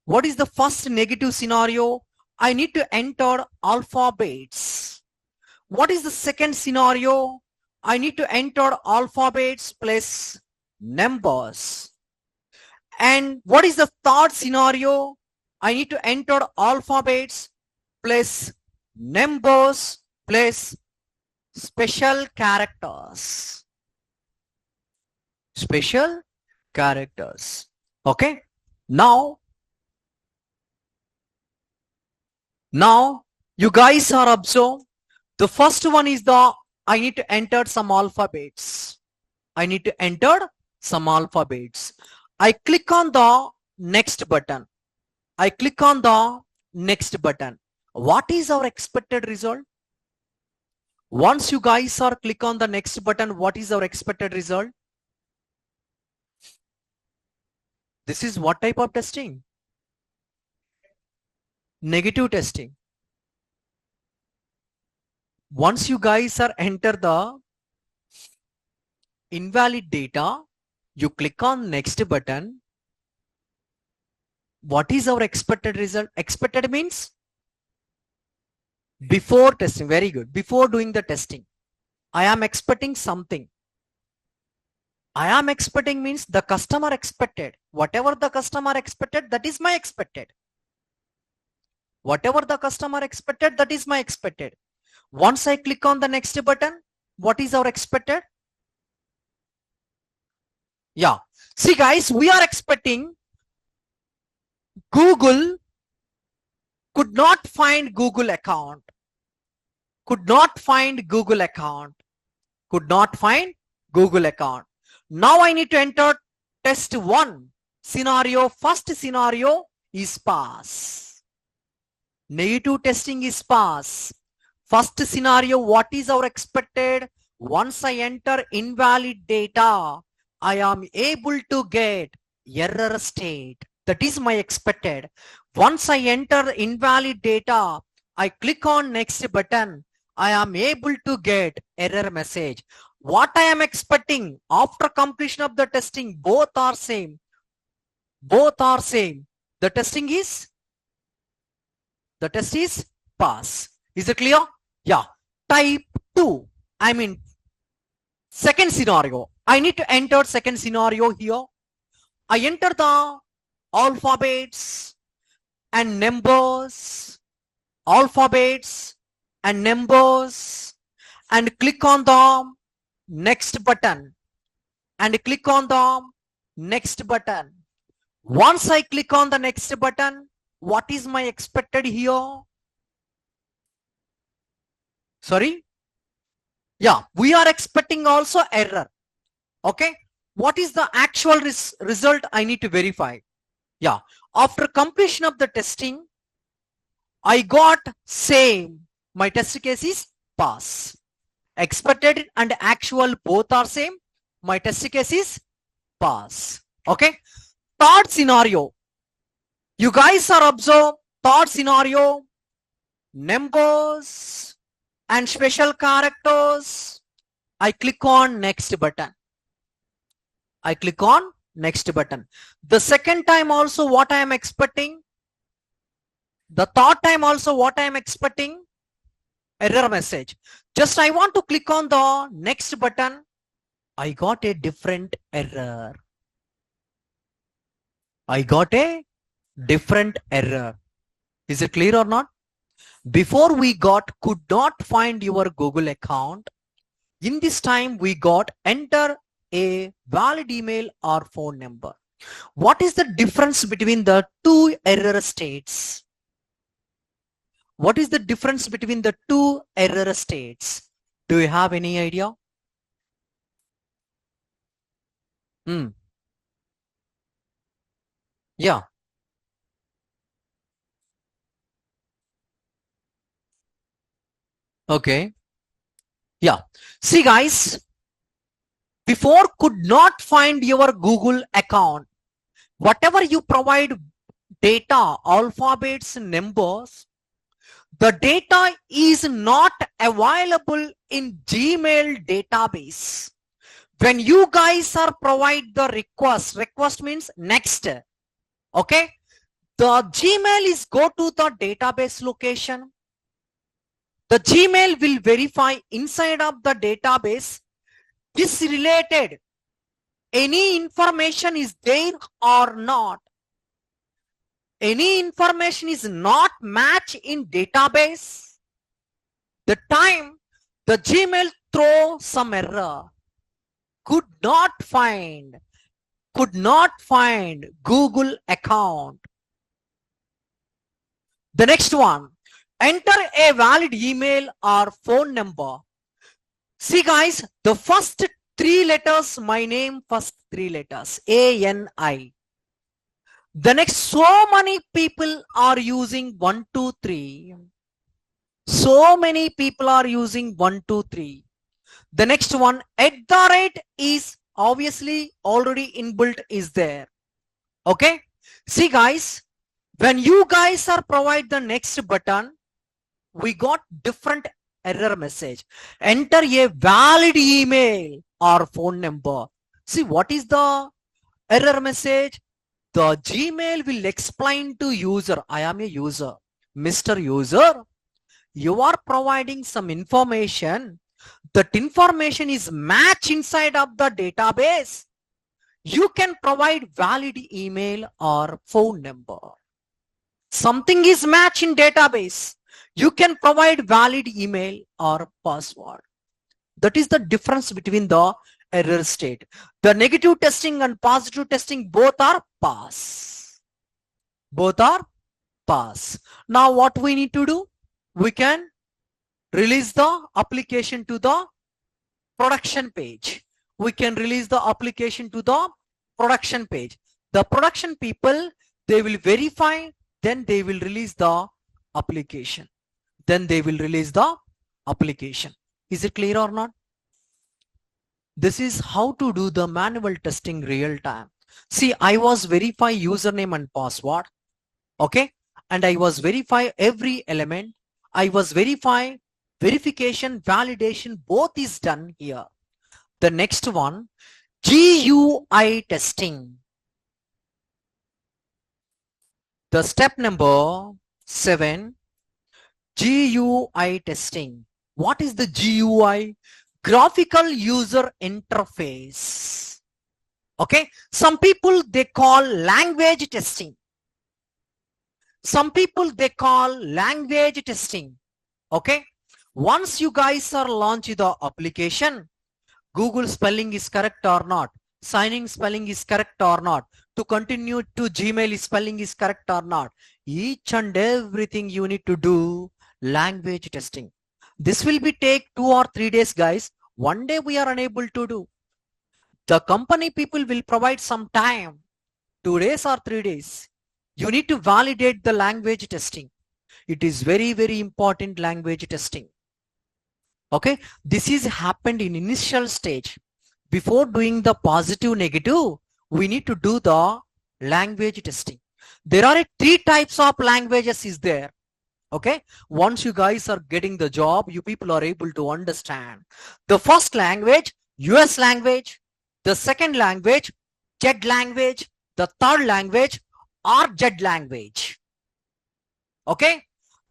What is the first negative scenario? I need to enter alphabets. What is the second scenario? I need to enter alphabets plus numbers. And what is the third scenario? I need to enter alphabets plus numbers plus special characters. Special characters. Okay. Now you guys are observe. The first one is the I need to enter some alphabets. I need to enter some alphabets. I click on the next button. I click on the next button. What is our expected result? Once you guys are click on the next button, what is our expected result? This is what type of testing? Negative testing. Once you guys are enter the invalid data, you click on next button. What is our expected result? Expected means before testing. Very good. Before doing the testing, I am expecting something. I am expecting means the customer expected. Whatever the customer expected, that is my expected. Whatever the customer expected, that is my expected. Once I click on the next button, what is our expected? Yeah. See guys, we are expecting Google could not find Google account. Could not find Google account. Could not find Google account. Now I need to enter test 1 scenario. First scenario is pass. Negative testing is pass. First scenario, what is our expected? Once I enter invalid data, I am able to get error state. That is my expected. Once I enter invalid data, I click on next button. I am able to get error message. What I am expecting after completion of the testing, both are same. both are same. The testing is, the test is pass. Is it clear? Yeah. Type 2. I mean, second scenario. I need to enter second scenario here. I enter the alphabets and numbers, alphabets and numbers, and click on the next button, and click on the next button. Once I click on the next button, what is my expected here? Sorry? Yeah, we are expecting also error. Okay. What is the actual result I need to verify? Yeah. After completion of the testing, I got same. My test case is pass. Expected and actual both are same. My test case is pass. Okay. Third scenario. You guys are observe third scenario. Numbers and special characters. I click on next button. I click on next button. The second time also what I am expecting. The third time also what I am expecting. Error message. Just I want to click on the next button. I got a different error. I got a different error. Is it clear or not? Before we got could not find your Google account. In this time we got enter a valid email or phone number. What is the difference between the two error states? What is the difference between the two error states? Do you have any idea? Yeah. Okay. Yeah. See guys, before could not find your Google account. Whatever you provide data, alphabets, numbers, the data is not available in Gmail database. When you guys are provide the request means next. Okay. The Gmail is go to the database location. The Gmail will verify inside of the database this related. Any information is there or not. Any information is not match in database. The time the Gmail throw some error. Could not find Google account. The next one, enter a valid email or phone number. See guys, the first three letters, my name, first three letters, ANI. The next, so many people are using 1, 2, 3. So many people are using 1, 2, 3. The next one, @ is obviously already inbuilt is there. Okay. See guys, when you guys are provide the next button, we got different error message. Enter a valid email or phone number. See what is the error message? The Gmail will explain to user, I am a user. Mr. User, you are providing some information. That information is matched inside of the database. You can provide valid email or phone number. Something is matched in database. You can provide valid email or password. That is the difference between the error state. The negative testing and positive testing both are pass. Both are pass. Now what we need to do? We can release the application to the production page. We can release the application to the production page. The production people, they will verify, then they will release the application. Then they will release the application. Is it clear or not? This is how to do the manual testing real time. See, I was verify username and password. Okay. And I was verify every element. I was verify verification, validation, both is done here. The next one, GUI testing. The step number 7, GUI testing. What is the GUI? Graphical user interface. Okay, some people they call language testing. Some people they call language testing. Okay, once you guys are launching the application, Google spelling is correct or not, signing spelling is correct or not, to continue to Gmail spelling is correct or not, each and everything you need to do language testing. This will be take 2 or 3 days, guys. One day we are unable to do. The company people will provide some time, 2 days or 3 days. You need to validate the language testing. It is very, very important, language testing. Okay, this is happened in initial stage. Before doing the positive negative, we need to do the language testing. There are 3 types of languages is there. Okay, once you guys are getting the job, you people are able to understand. The first language, US language. The second language, Z language. The third language, RZ language. Okay,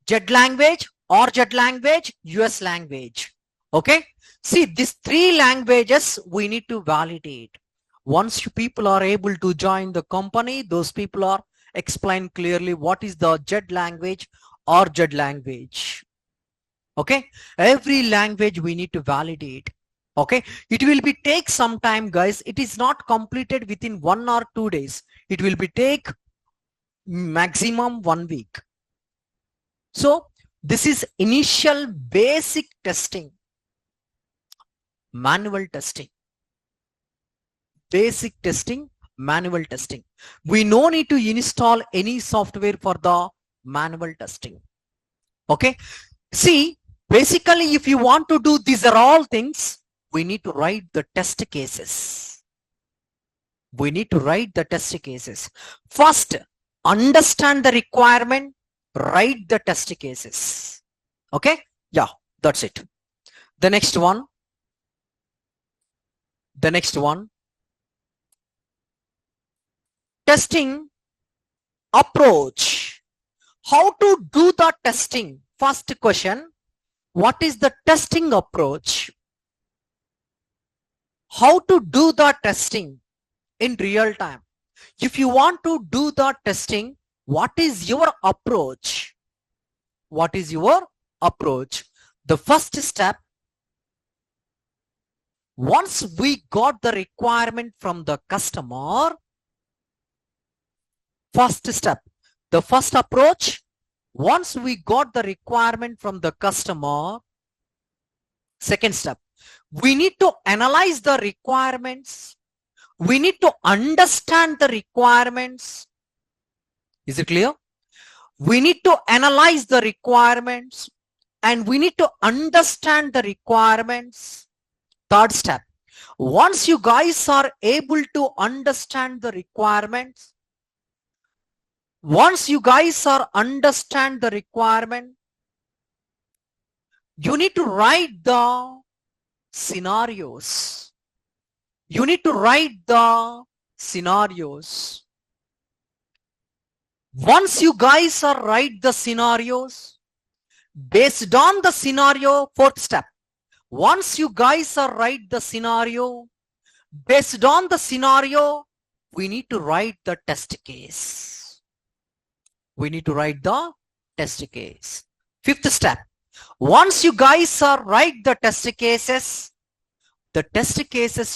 Z language, RZ language, US language. Okay, see these 3 languages we need to validate. Once you people are able to join the company, those people are explain clearly what is the Z language or Z language. Okay, every language we need to validate. Okay, it will be take some time, guys. It is not completed within 1 or 2 days. It will be take maximum 1 week. So this is initial basic testing, manual testing, basic testing, manual testing. We no need to install any software for the manual testing. Okay, see, basically if you want to do these are all things, we need to write the test cases. We need to write the test cases. First, understand the requirement, write the test cases. Okay, yeah, that's it. The next one, testing approach. How to do the testing? First question, what is the testing approach? How to do the testing in real time? If you want to do the testing, what is your approach? What is your approach? The first step, once we got the requirement from the customer, first step, the first approach, once we got the requirement from the customer, second step, we need to analyze the requirements. We need to understand the requirements. Is it clear? We need to analyze the requirements and we need to understand the requirements. Third step, once you guys are able to understand the requirements, once you guys are understand the requirement, you need to write the scenarios. You need to write the scenarios. Once you guys are write the scenarios, based on the scenario, fourth step, once you guys are write the scenario, based on the scenario, we need to write the test case. We need to write the test case. Fifth step, once you guys are write the test cases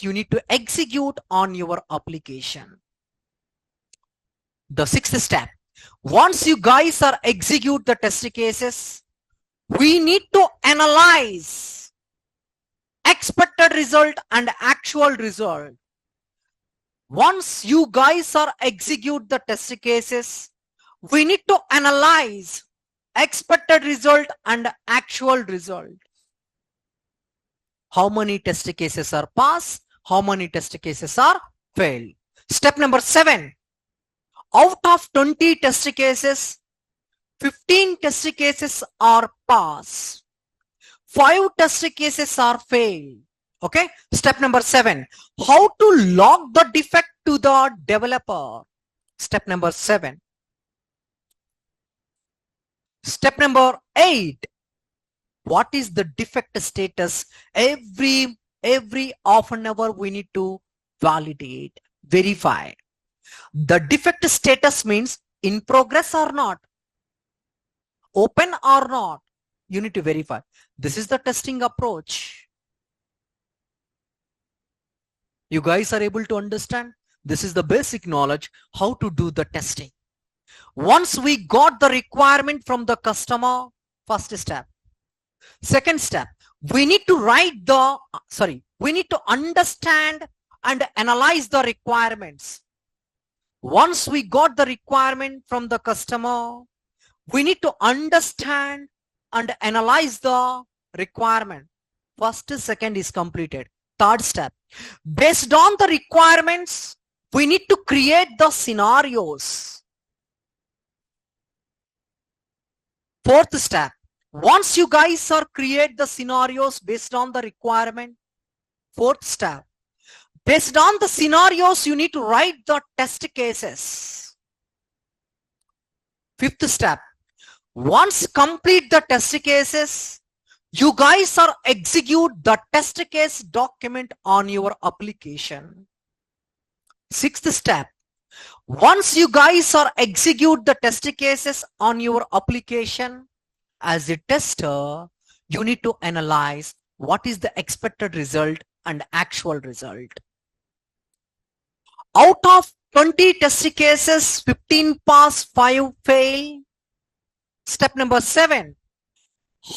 you need to execute on your application. The sixth step, once you guys are execute the test cases, we need to analyze expected result and actual result. Once you guys are execute the test cases, we need to analyze expected result and actual result. How many test cases are passed? How many test cases are failed? Step number 7. Out of 20 test cases, 15 test cases are passed. 5 test cases are failed. Okay. Step number 7. How to log the defect to the developer. Step number 7. Step number 8. What is the defect status? Every half an hour we need to validate, verify. The defect status means in progress or not, open or not. You need to verify. This is the testing approach. You guys are able to understand? This is the basic knowledge how to do the testing. Once we got the requirement from the customer, first step. Second step, we need to we need to understand and analyze the requirements. Once we got the requirement from the customer, we need to understand and analyze the requirement. First, second is completed. Third step, based on the requirements, we need to create the scenarios. Fourth step, once you guys are create the scenarios based on the requirement, fourth step, based on the scenarios, you need to write the test cases. Fifth step, once complete the test cases, you guys are execute the test case document on your application. Sixth step, once you guys are execute the test cases on your application, as a tester, you need to analyze what is the expected result and actual result. Out of 20 test cases, 15 pass, 5 fail. Step number 7,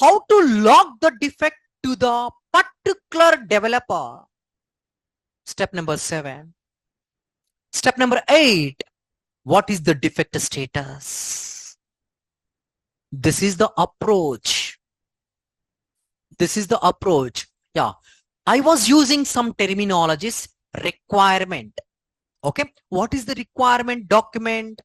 how to log the defect to the particular developer. Step number 7. Step number 8, what is the defect status? This is the approach. This is the approach. Yeah, I was using some terminologies. Requirement. Okay, what is the requirement document?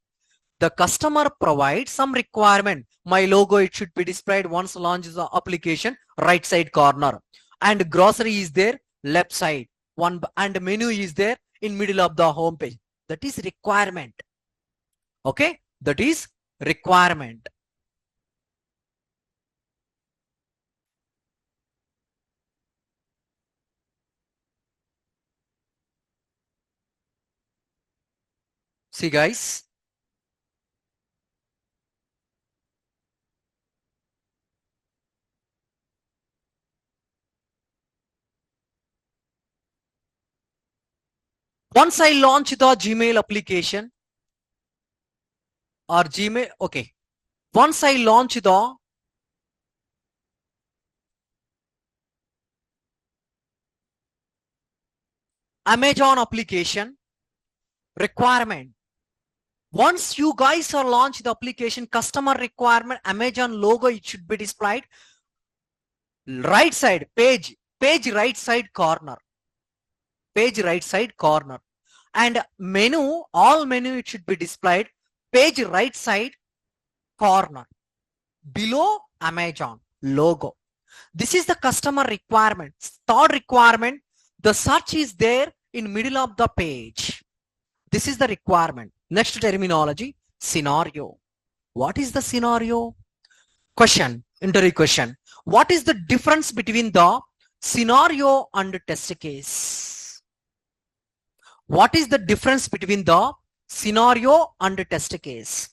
The customer provides some requirement. My logo, it should be displayed once launches the application, right side corner, and grocery is there, left side, one, and menu is there in middle of the home page. That is requirement. Okay, that is requirement. See guys, once I launch the Gmail application or Gmail, okay, once I launch the Amazon application, requirement. Once you guys are launched the application, customer requirement, Amazon logo, it should be displayed right side, page right side corner, page right side corner, and menu, all menu, it should be displayed page right side corner below Amazon logo. This is the customer requirement. Third requirement, the search is there in middle of the page. This is the requirement. Next terminology, scenario. What is the scenario? Question, interview question. What is the difference between the scenario and test case? What is the difference between the scenario and test case?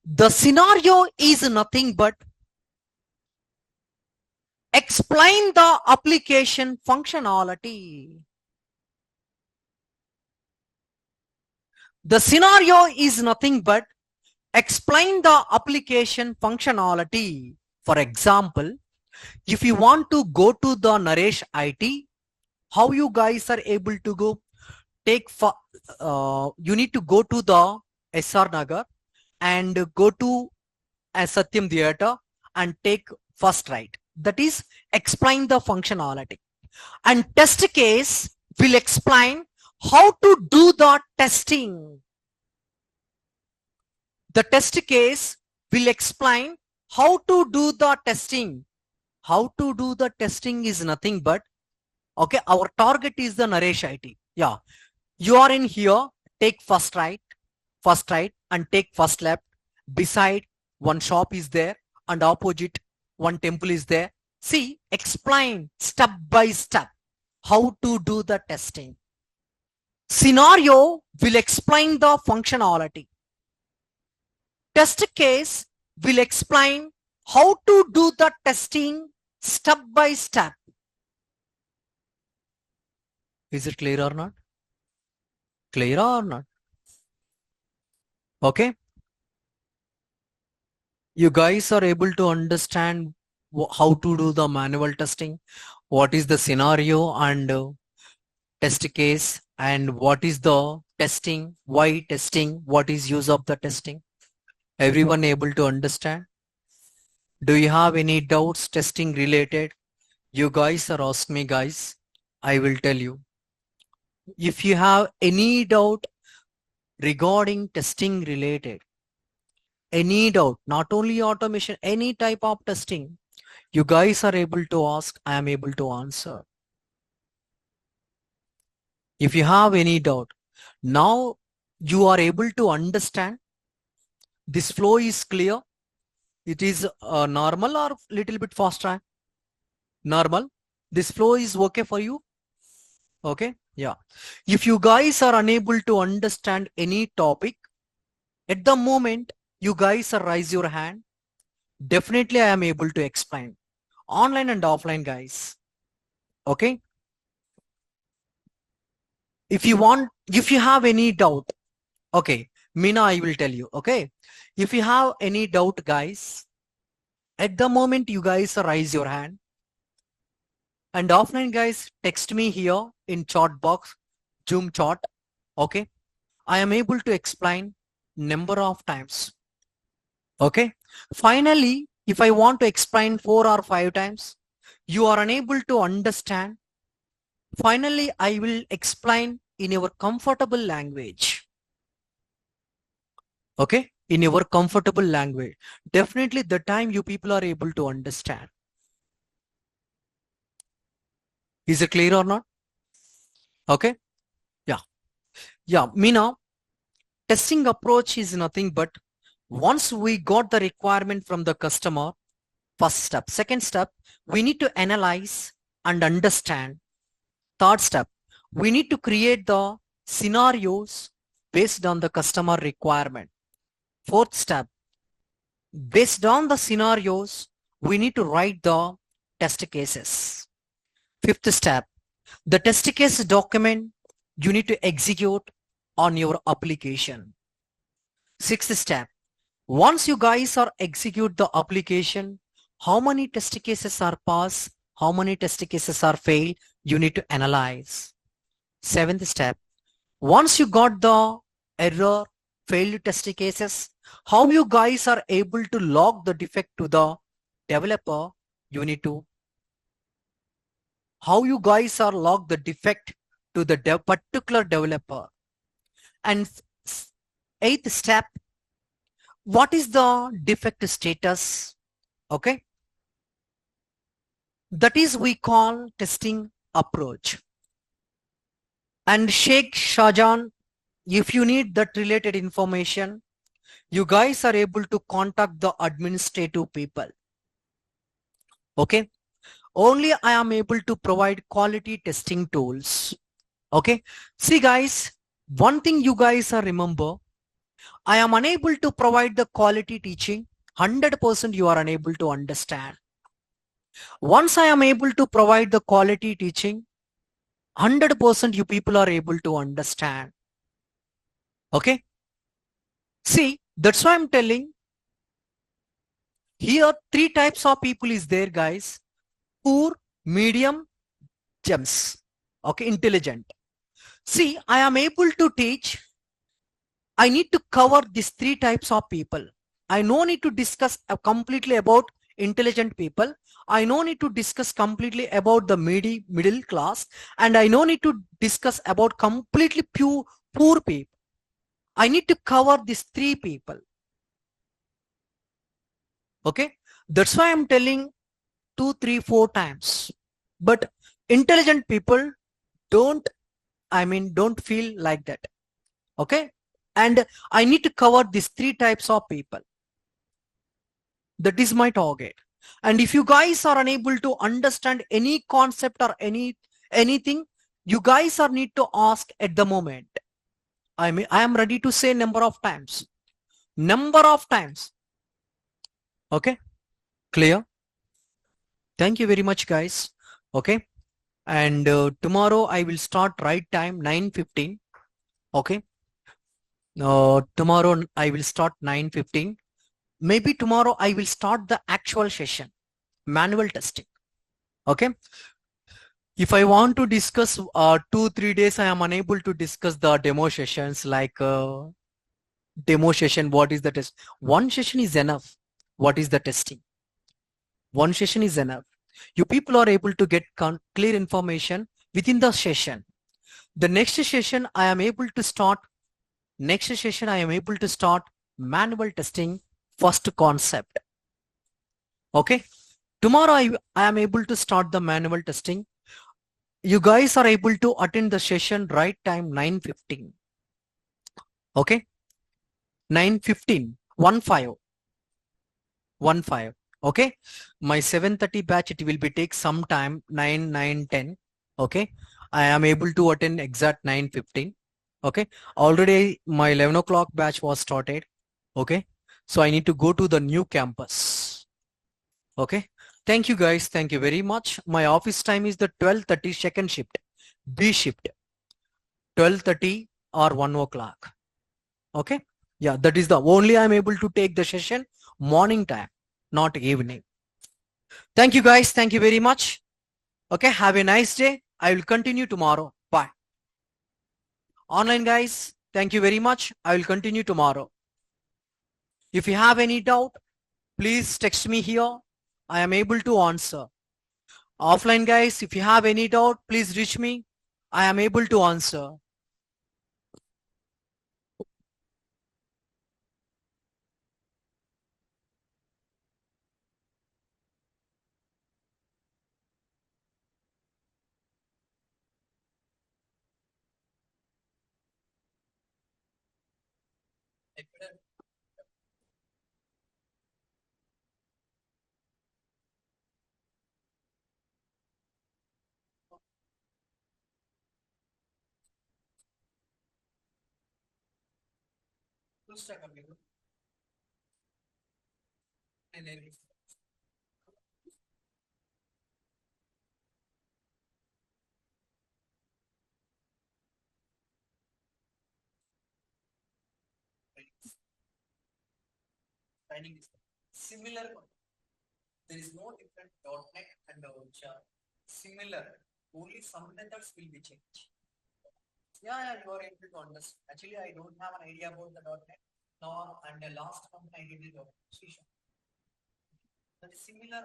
The scenario is nothing but explain the application functionality. The scenario is nothing but explain the application functionality. For example, if you want to go to the Naresh IT, how you guys are able to go? You need to go to the SR Nagar and go to a Satyam Theatre and take first right. That is explain the functionality. And test case will explain how to do the testing. The test case will explain how to do the testing. How to do the testing is nothing but, okay, our target is the Naresh IT. Yeah, you are in here, take first right, and take first left. Beside, one shop is there and opposite one temple is there. See, explain step by step how to do the testing. Scenario will explain the functionality. Test case will explain how to do the testing step by step. Is it clear or not? Clear or not? Okay. You guys are able to understand how to do the manual testing, what is the scenario and test case, and what is the testing, why testing, what is use of the testing. Everyone able to understand? Do you have any doubts testing related? You guys are asking me, guys. I will tell you. If you have any doubt regarding testing related, any doubt, not only automation, any type of testing, you guys are able to ask, I am able to answer. If you have any doubt, now you are able to understand. This flow is clear. It is normal or little bit faster? Normal. This flow is okay for you? Okay. Yeah. If you guys are unable to understand any topic, at the moment you guys are raise your hand, definitely I am able to explain. Online and offline, guys. Okay. If you have any doubt, okay, Mina, I will tell you. Okay. If you have any doubt, guys, at the moment you guys raise your hand, and offline, guys, text me here in chat box, Zoom chat. Okay. I am able to explain number of times. Okay. Finally, if I want to explain 4 or 5 times, you are unable to understand. Finally, I will explain in your comfortable language. Okay. In your comfortable language. Definitely the time you people are able to understand. Is it clear or not? Okay. Yeah. Yeah. Meena, testing approach is nothing but once we got the requirement from the customer, first step. Second step, we need to analyze and understand. Third step, we need to create the scenarios based on the customer requirement. Fourth step, based on the scenarios, we need to write the test cases. Fifth step, the test case document you need to execute on your application. Sixth step, once you guys are execute the application, how many test cases are passed, how many test cases are failed, you need to analyze. Seventh step, once you got the error, failed test cases, how you guys are able to log the defect to the developer, you need to, how you guys are log the defect to the particular developer. And eighth step, what is the defect status? Okay. That is we call testing approach. And Sheikh Shahjan, if you need that related information, you guys are able to contact the administrative people. Okay. Only I am able to provide quality testing tools. Okay. See guys, one thing you guys are remember, I am unable to provide the quality teaching. 100% you are unable to understand. Once I am able to provide the quality teaching, 100% you people are able to understand. Okay. See, that's why I'm telling here 3 types of people is there, guys. Poor, medium, gems. Okay, intelligent. See, I am able to teach. I need to cover these 3 types of people. I no need to discuss completely about intelligent people. I no need to discuss completely about the middle class, and I no need to discuss about completely poor people. I need to cover these 3 people. Okay, that's why I'm telling 2, 3, 4 times. But intelligent people don't feel like that. Okay, and I need to cover these 3 types of people. That is my target. And if you guys are unable to understand any concept or anything, you guys are need to ask at the moment. I am ready to say number of times. Number of times. Okay, clear? Thank you very much, guys. Okay, and tomorrow I will start right time 9:15. Okay, tomorrow I will start 9:15. Maybe tomorrow I will start the actual session, manual testing. Okay, if I want to discuss 2-3 days, I am unable to discuss the demo sessions, like demo session, what is the test. One session is enough. What is the testing? One session is enough. You people are able to get clear information within the session. The next session I am able to start. Next session I am able to start manual testing, first concept. Okay, tomorrow I am able to start the manual testing. You guys are able to attend the session right time 9:15. Okay, 9:15, 15. Okay, my 7:30 batch, it will be take some time, 9:10. Okay, I am able to attend exact 9:15. Okay, already my 11 o'clock batch was started. Okay, so I need to go to the new campus. Okay, thank you guys, thank you very much. My office time is the 12:30 second shift, B shift, 12:30 or 1 o'clock. Okay, yeah, that is the only I'm able to take the session morning time, not evening. Thank you guys, thank you very much. Okay, have a nice day. I will continue tomorrow. Bye. Online guys, thank you very much. I will continue tomorrow. If you have any doubt, please text me here. I am able to answer. Offline guys, if you have any doubt, please reach me. I am able to answer. Similar, there is no different .NET and Java. Similar, only some methods will be changed. Yeah, you are able to understand. Actually, I don't have an idea about the .NET. Now, and the last month I did the C#. That is similar.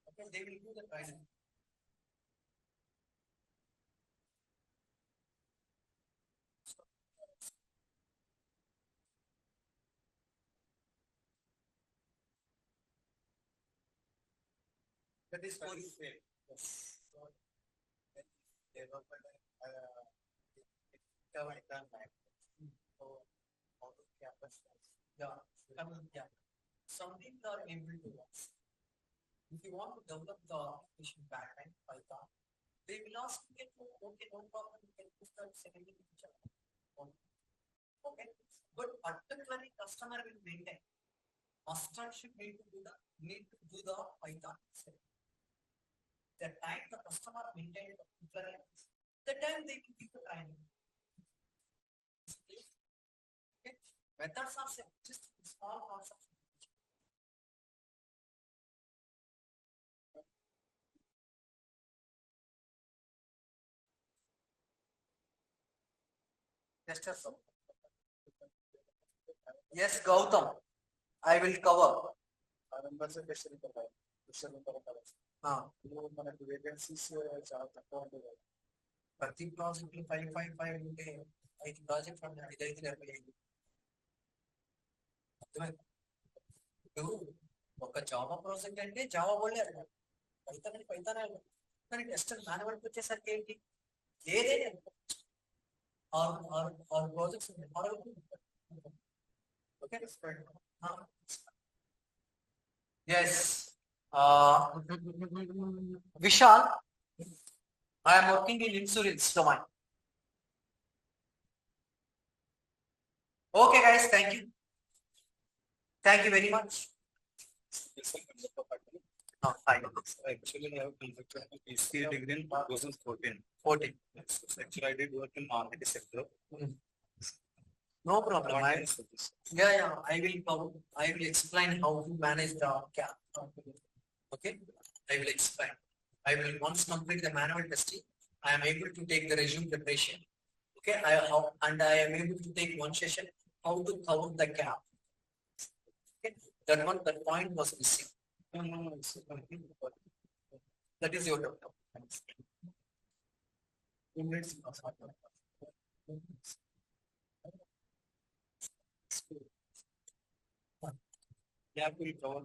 Okay, they will do the pricing. That is very fair. Yes. So, development, so, out of campus. Yeah, yeah. Something they are able to do. If you want to develop the application backend Python, they will ask you, okay, no problem, you can start sending it to each other. Okay, but particularly customer will maintain. Master should need to do the Python. The time the customer maintain the time they will give the training. Okay, methods are just small concepts. Yes, Gautam, I will cover. ప్రతి project 555 ఉంటే 5 project అంటే 5 ఇప్పుడు ఒక Java project అంటే Java వాళ్ళే Python అంటే Python కానీ test మాన్యువల్కి వచ్చేసరికి ఏంటి ఏదైనా ఆరు projects okay Yes. Uh, Vishal, I am working in insurance domain. Okay, guys, thank you. Thank you very much. No, fine. Actually, I have conducted a BCA degree in 2014. 14. Yes. Actually, I did work in marketing sector. Mm. No problem. Yeah, yeah. I will explain how to manage the cap. Okay. I will explain. I will once complete the manual testing. I am able to take the resume preparation. Okay. And I am able to take one session how to cover the cap. Okay. That point was missing. No, no, no. That is your doubt. Yeah, we cover.